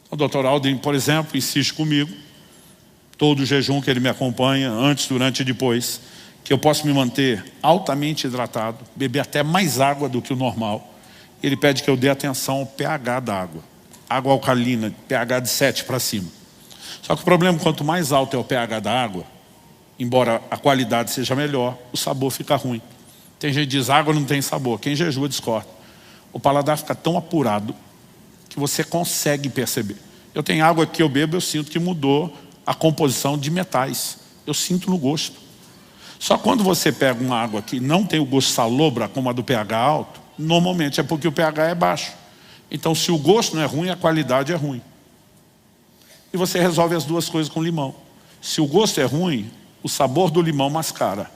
O Dr. Alden, por exemplo, insiste comigo, todo o jejum que ele me acompanha, antes, durante e depois, que eu posso me manter altamente hidratado, beber até mais água do que o normal. Ele pede que eu dê atenção ao pH da água. Água alcalina, pH de 7 para cima. Só que o problema, quanto mais alto é o pH da água, embora a qualidade seja melhor, o sabor fica ruim. Tem gente que diz: água não tem sabor. Quem jejua discorda. O paladar fica tão apurado que você consegue perceber. Eu tenho água que eu bebo, eu sinto que mudou a composição de metais. Eu sinto no gosto. Só quando você pega uma água que não tem o gosto salobra, como a do pH alto, normalmente é porque o pH é baixo. Então, se o gosto não é ruim, a qualidade é ruim. E você resolve as duas coisas com limão. Se o gosto é ruim, o sabor do limão mascara.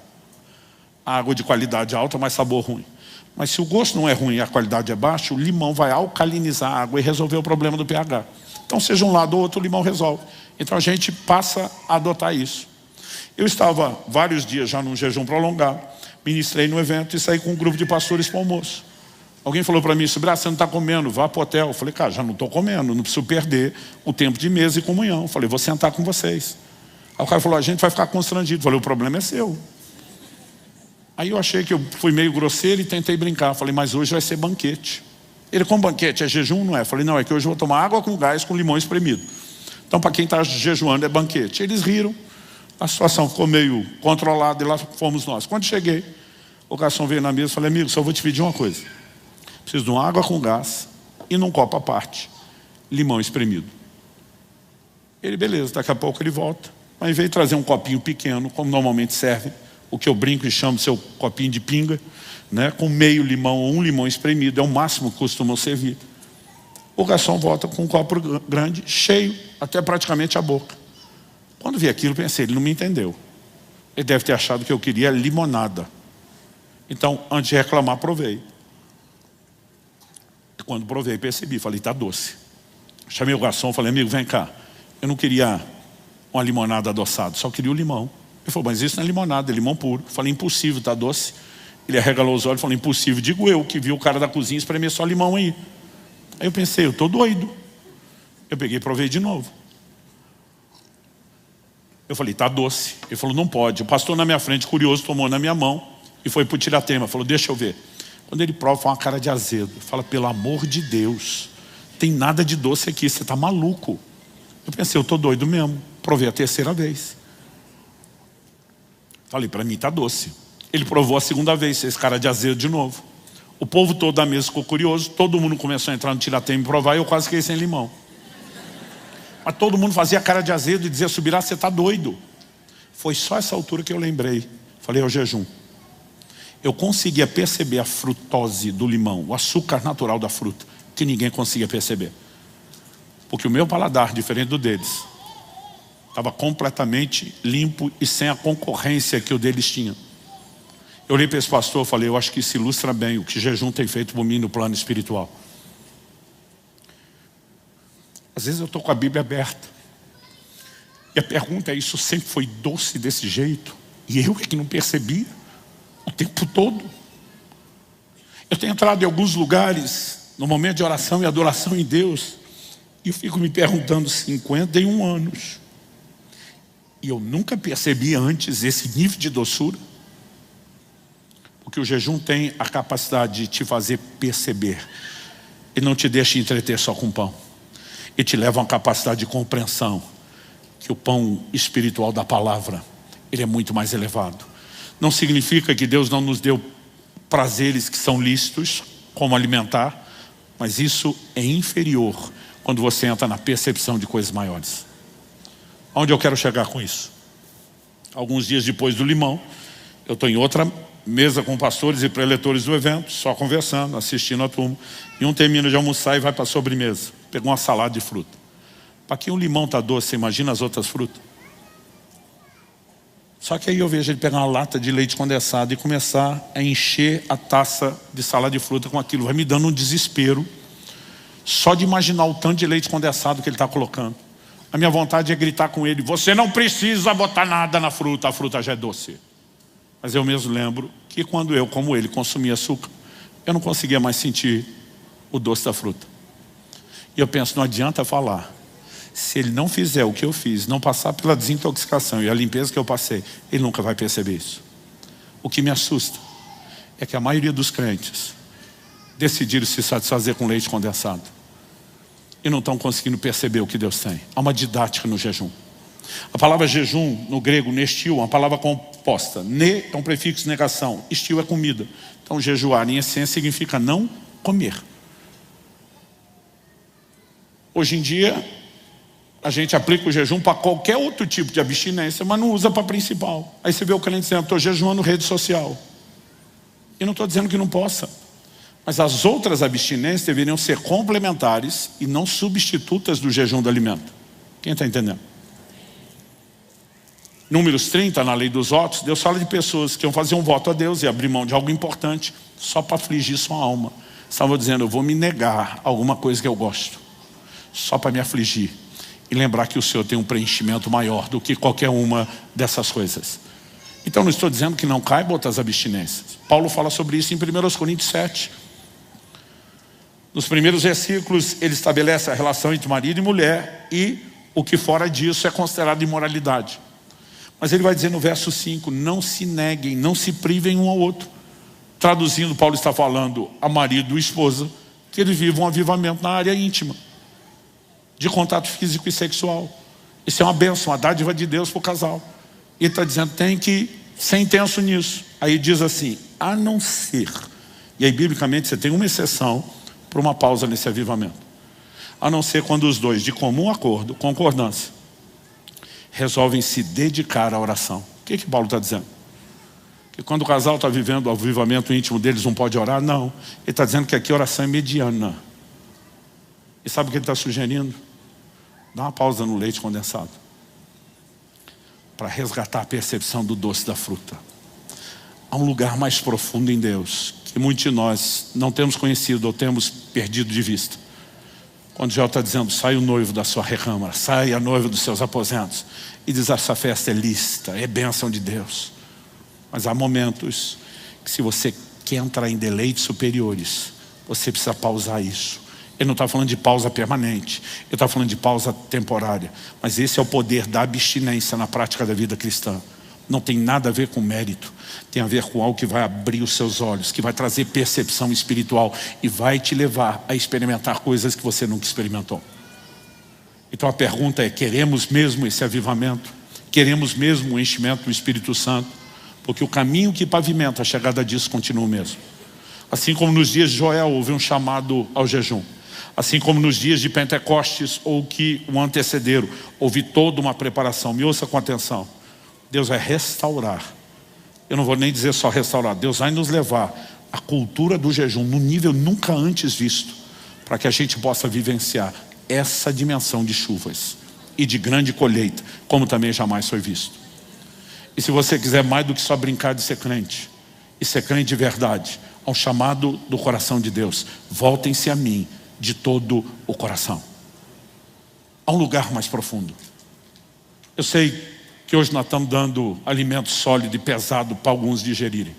A água de qualidade alta, mas sabor ruim. Mas se o gosto não é ruim e a qualidade é baixa, o limão vai alcalinizar a água e resolver o problema do pH. Então, seja um lado ou outro, o limão resolve. Então, a gente passa a adotar isso. Eu estava vários dias já num jejum prolongado, ministrei no evento e saí com um grupo de pastores para o almoço. Alguém falou para mim: Subirá, você não está comendo, vá para o hotel. Eu falei: cara, já não estou comendo, não preciso perder o tempo de mesa e comunhão. Eu falei: vou sentar com vocês. Aí o cara falou: a gente vai ficar constrangido. Eu falei: o problema é seu. Aí eu achei que eu fui meio grosseiro e tentei brincar. Eu falei: mas hoje vai ser banquete. Ele: como banquete? É jejum, não é? Eu falei: não, é que hoje eu vou tomar água com gás com limão espremido. Então, para quem está jejuando, é banquete. Eles riram, a situação ficou meio controlada e lá fomos nós. Quando cheguei, o garçom veio na mesa e falei: amigo, só vou te pedir uma coisa. Preciso de uma água com gás e num copo à parte, limão espremido. Ele: beleza, daqui a pouco ele volta. Aí veio trazer um copinho pequeno, como normalmente serve, o que eu brinco e chamo de seu copinho de pinga, né, com meio limão ou um limão espremido, é o máximo que costumam servir. O garçom volta com um copo grande, cheio, até praticamente a boca. Quando vi aquilo, pensei: ele não me entendeu. Ele deve ter achado que eu queria limonada. Então, antes de reclamar, provei. E quando provei, percebi, falei: está doce. Chamei o garçom, falei: amigo, vem cá. Eu não queria uma limonada adoçada, só queria o limão. Ele falou: mas isso não é limonada, é limão puro. Eu falei: impossível, está doce. Ele arregalou os olhos e falou: impossível. Digo eu, que vi o cara da cozinha espremer só limão aí. Aí eu pensei: eu estou doido. Eu peguei e provei de novo. Eu falei: está doce. Ele falou: não pode. O pastor na minha frente, curioso, tomou na minha mão e foi para o tiratema. Falou: deixa eu ver. Quando ele prova, fala uma cara de azedo. Fala: pelo amor de Deus, tem nada de doce aqui, você está maluco. Eu pensei: eu estou doido mesmo. Provei a 3ª vez. Falei: para mim está doce. Ele provou a 2ª vez, fez cara de azedo de novo. O povo todo da mesa ficou curioso, todo mundo começou a entrar no tiratema e provar, e eu quase fiquei sem limão. Mas todo mundo fazia cara de azedo e dizia: Subirá, você está doido. Foi só essa altura que eu lembrei. Falei: é o jejum. Eu conseguia perceber a frutose do limão, o açúcar natural da fruta, que ninguém conseguia perceber. Porque o meu paladar, diferente do deles, estava completamente limpo e sem a concorrência que o deles tinha. Eu olhei para esse pastor e falei: eu acho que isso ilustra bem o que jejum tem feito por mim no plano espiritual. Às vezes eu estou com a Bíblia aberta. E a pergunta é, isso sempre foi doce desse jeito? E eu é que não percebia o tempo todo. Eu tenho entrado em alguns lugares, no momento de oração e adoração em Deus, e eu fico me perguntando, 51 anos. E eu nunca percebi antes esse nível de doçura. Porque o jejum tem a capacidade de te fazer perceber. E não te deixa entreter só com pão. E te leva a uma capacidade de compreensão. Que o pão espiritual da palavra, ele é muito mais elevado. Não significa que Deus não nos deu prazeres que são lícitos, como alimentar. Mas isso é inferior quando você entra na percepção de coisas maiores. Onde eu quero chegar com isso? Alguns dias depois do limão, eu estou em outra mesa com pastores e preletores do evento, só conversando, assistindo a turma. E um termina de almoçar e vai para a sobremesa. Pegou uma salada de fruta. Para que um limão está doce, você imagina as outras frutas? Só que aí eu vejo ele pegar uma lata de leite condensado e começar a encher a taça de salada de fruta com aquilo. Vai me dando um desespero só de imaginar o tanto de leite condensado que ele está colocando. A minha vontade é gritar com ele, você não precisa botar nada na fruta, a fruta já é doce. Mas eu mesmo lembro que quando eu, como ele, consumia açúcar, eu não conseguia mais sentir o doce da fruta. E eu penso, não adianta falar. Se ele não fizer o que eu fiz, não passar pela desintoxicação e a limpeza que eu passei, ele nunca vai perceber isso. O que me assusta é que a maioria dos crentes decidiram se satisfazer com leite condensado. E não estão conseguindo perceber o que Deus tem. Há uma didática no jejum. A palavra jejum, no grego, nestil, é uma palavra composta. Ne é um prefixo de negação, estil é comida. Então jejuar, em essência, significa não comer. Hoje em dia, a gente aplica o jejum para qualquer outro tipo de abstinência, mas não usa para a principal. Aí você vê o crente dizendo, estou jejuando rede social. E não estou dizendo que não possa. Mas as outras abstinências deveriam ser complementares e não substitutas do jejum do alimento. Quem está entendendo? Números 30, na lei dos votos, Deus fala de pessoas que iam fazer um voto a Deus e abrir mão de algo importante só para afligir sua alma. Estavam dizendo, eu vou me negar a alguma coisa que eu gosto, só para me afligir. E lembrar que o Senhor tem um preenchimento maior do que qualquer uma dessas coisas. Então não estou dizendo que não caibam outras abstinências. Paulo fala sobre isso em 1 Coríntios 7. Nos primeiros versículos ele estabelece a relação entre marido e mulher e o que fora disso é considerado imoralidade. Mas ele vai dizer no verso 5, não se neguem, não se privem um ao outro. Traduzindo, Paulo está falando a marido e esposa que eles vivam um avivamento na área íntima, de contato físico e sexual. Isso é uma bênção, uma dádiva de Deus para o casal. Ele está dizendo, tem que ser intenso nisso. Aí diz assim, a não ser. E aí biblicamente você tem uma exceção para uma pausa nesse avivamento. A não ser quando os dois, de comum acordo, concordância, resolvem se dedicar à oração. O que Paulo está dizendo? Que quando o casal está vivendo o avivamento íntimo deles não pode orar? Não. Ele está dizendo que aqui a oração é mediana. E sabe o que ele está sugerindo? Dá uma pausa no leite condensado. Para resgatar a percepção do doce da fruta. Há um lugar mais profundo em Deus, que muitos de nós não temos conhecido ou temos perdido de vista. Quando Jó está dizendo, sai o noivo da sua recâmara, sai a noiva dos seus aposentos. E diz, essa festa é lícita, é bênção de Deus. Mas há momentos que se você quer entrar em deleites superiores, você precisa pausar isso. Ele não está falando de pausa permanente, ele está falando de pausa temporária. Mas esse é o poder da abstinência na prática da vida cristã. Não tem nada a ver com mérito, tem a ver com algo que vai abrir os seus olhos, que vai trazer percepção espiritual e vai te levar a experimentar coisas que você nunca experimentou. Então a pergunta é, queremos mesmo esse avivamento? Queremos mesmo o enchimento do Espírito Santo? Porque o caminho que pavimenta a chegada disso continua o mesmo. Assim como nos dias de Joel houve um chamado ao jejum. Assim como nos dias de Pentecostes ou que o antecederam, houve toda uma preparação. Me ouça com atenção. Deus vai restaurar. Eu não vou nem dizer só restaurar. Deus vai nos levar à cultura do jejum num nível nunca antes visto, para que a gente possa vivenciar essa dimensão de chuvas e de grande colheita, como também jamais foi visto. E se você quiser mais do que só brincar de ser crente, e ser crente de verdade, ao chamado do coração de Deus, voltem-se a mim de todo o coração. a um lugar mais profundo. Eu sei que hoje nós estamos dando alimento sólido e pesado para alguns digerirem.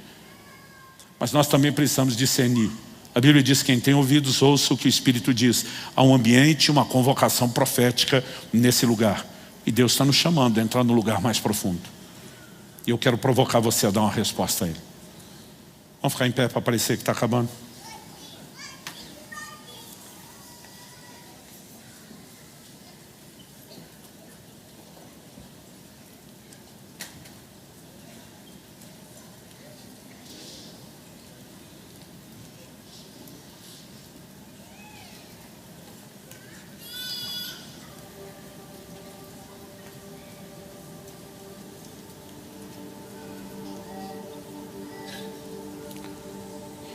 Mas nós também precisamos discernir. A Bíblia diz: quem tem ouvidos, ouça o que o Espírito diz. Há um ambiente, uma convocação profética nesse lugar. E Deus está nos chamando a entrar no lugar mais profundo. E eu quero provocar você a dar uma resposta a Ele. Vamos ficar em pé para parecer que está acabando?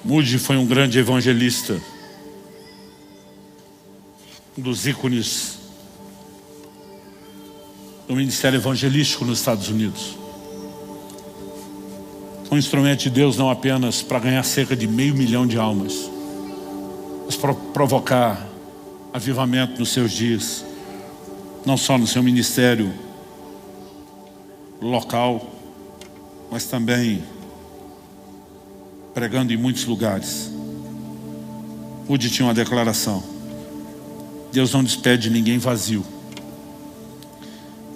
Moody foi um grande evangelista, um dos ícones do ministério evangelístico nos Estados Unidos. Foi um instrumento de Deus não apenas para ganhar cerca de 500 mil de almas, mas para provocar avivamento nos seus dias, não só no seu ministério local, mas também pregando em muitos lugares. Moody tinha uma declaração: Deus não despede ninguém vazio,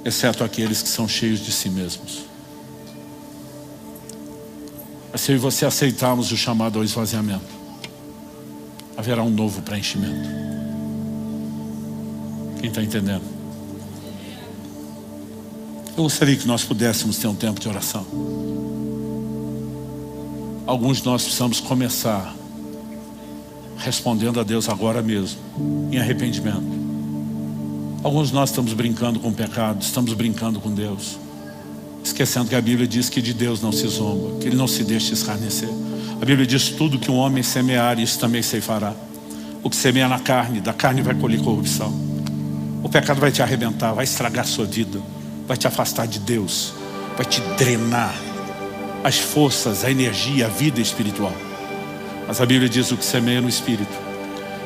exceto aqueles que são cheios de si mesmos. Mas se eu e você aceitarmos o chamado ao esvaziamento, haverá um novo preenchimento. Quem está entendendo? Eu gostaria que nós pudéssemos ter um tempo de oração. Alguns de nós precisamos começar respondendo a Deus agora mesmo, em arrependimento. Alguns de nós estamos brincando com o pecado, estamos brincando com Deus, esquecendo que a Bíblia diz que de Deus não se zomba, que Ele não se deixa escarnecer. A Bíblia diz: tudo que um homem semear, isso também ceifará. O que semeia na carne, da carne vai colher corrupção. O pecado vai te arrebentar, vai estragar a sua vida, vai te afastar de Deus, vai te drenar as forças, a energia, a vida espiritual. Mas a Bíblia diz: o que semeia no Espírito,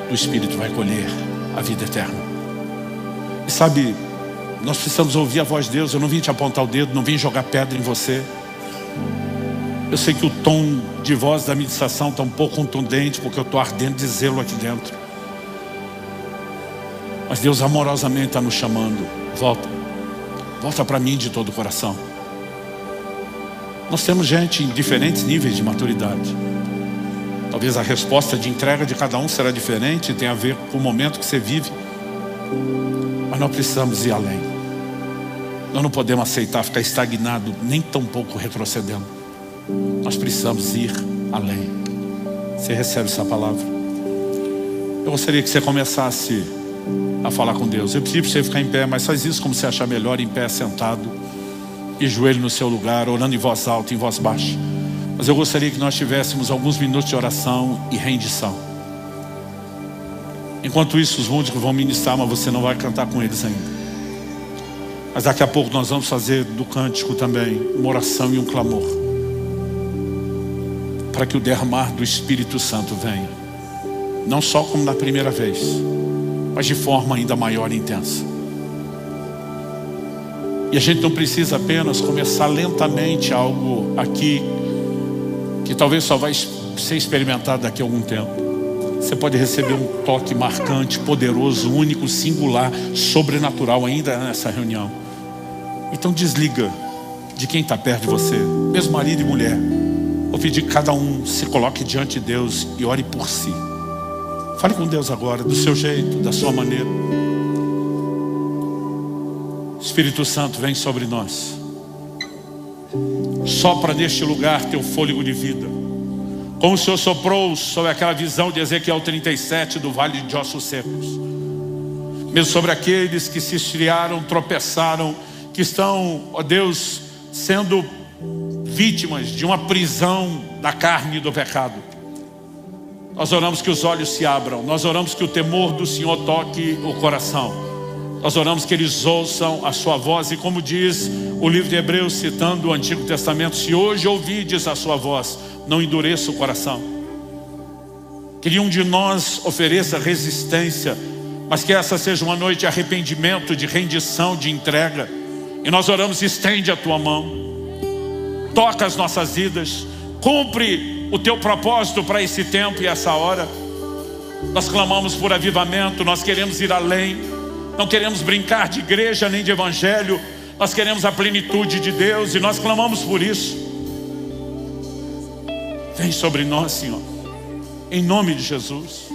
do Espírito vai colher a vida eterna. E sabe, nós precisamos ouvir a voz de Deus. Eu não vim te apontar o dedo, não vim jogar pedra em você. Eu sei que o tom de voz da ministração está um pouco contundente, porque eu estou ardendo de zelo aqui dentro. Mas Deus amorosamente está nos chamando: volta para mim de todo o coração. Nós temos gente em diferentes níveis de maturidade. Talvez a resposta de entrega de cada um será diferente, tem a ver com o momento que você vive. Mas nós precisamos ir além. Nós não podemos aceitar ficar estagnado, nem tão pouco retrocedendo. Nós precisamos ir além. Você recebe essa palavra? Eu gostaria que você começasse a falar com Deus. Eu pedi para você ficar em pé, mas faz isso como você achar melhor, em pé, sentado, e joelho no seu lugar, orando em voz alta, em voz baixa. Mas eu gostaria que nós tivéssemos alguns minutos de oração e rendição. Enquanto isso, os músicos vão ministrar, mas você não vai cantar com eles ainda. Mas daqui a pouco nós vamos fazer do cântico também uma oração e um clamor, para que o derramar do Espírito Santo venha, não só como na primeira vez, mas de forma ainda maior e intensa. E a gente não precisa apenas começar lentamente algo aqui que talvez só vai ser experimentado daqui a algum tempo. Você pode receber um toque marcante, poderoso, único, singular, sobrenatural ainda nessa reunião. Então desliga de quem está perto de você, mesmo marido e mulher. Vou pedir que cada um se coloque diante de Deus e ore por si. Fale com Deus agora, do seu jeito, da sua maneira. Espírito Santo, vem sobre nós. Sopra neste lugar teu fôlego de vida, como o Senhor soprou sobre aquela visão de Ezequiel 37 do vale de ossos secos. Mesmo sobre aqueles que se esfriaram, tropeçaram, que estão, ó Deus, sendo vítimas de uma prisão da carne e do pecado. Nós oramos que os olhos se abram, nós oramos que o temor do Senhor toque o coração. Nós oramos que eles ouçam a sua voz, e como diz o livro de Hebreus, citando o Antigo Testamento: se hoje ouvides a sua voz, não endureça o coração. Que nenhum de nós ofereça resistência mas que essa seja uma noite de arrependimento, de rendição, de entrega. E nós oramos, estende a tua mão, toca as nossas vidas, cumpre o teu propósito para esse tempo e essa hora. Nós clamamos por avivamento, nós queremos ir além, não queremos brincar de igreja nem de evangelho, nós queremos a plenitude de Deus e nós clamamos por isso. Vem sobre nós, Senhor, em nome de Jesus.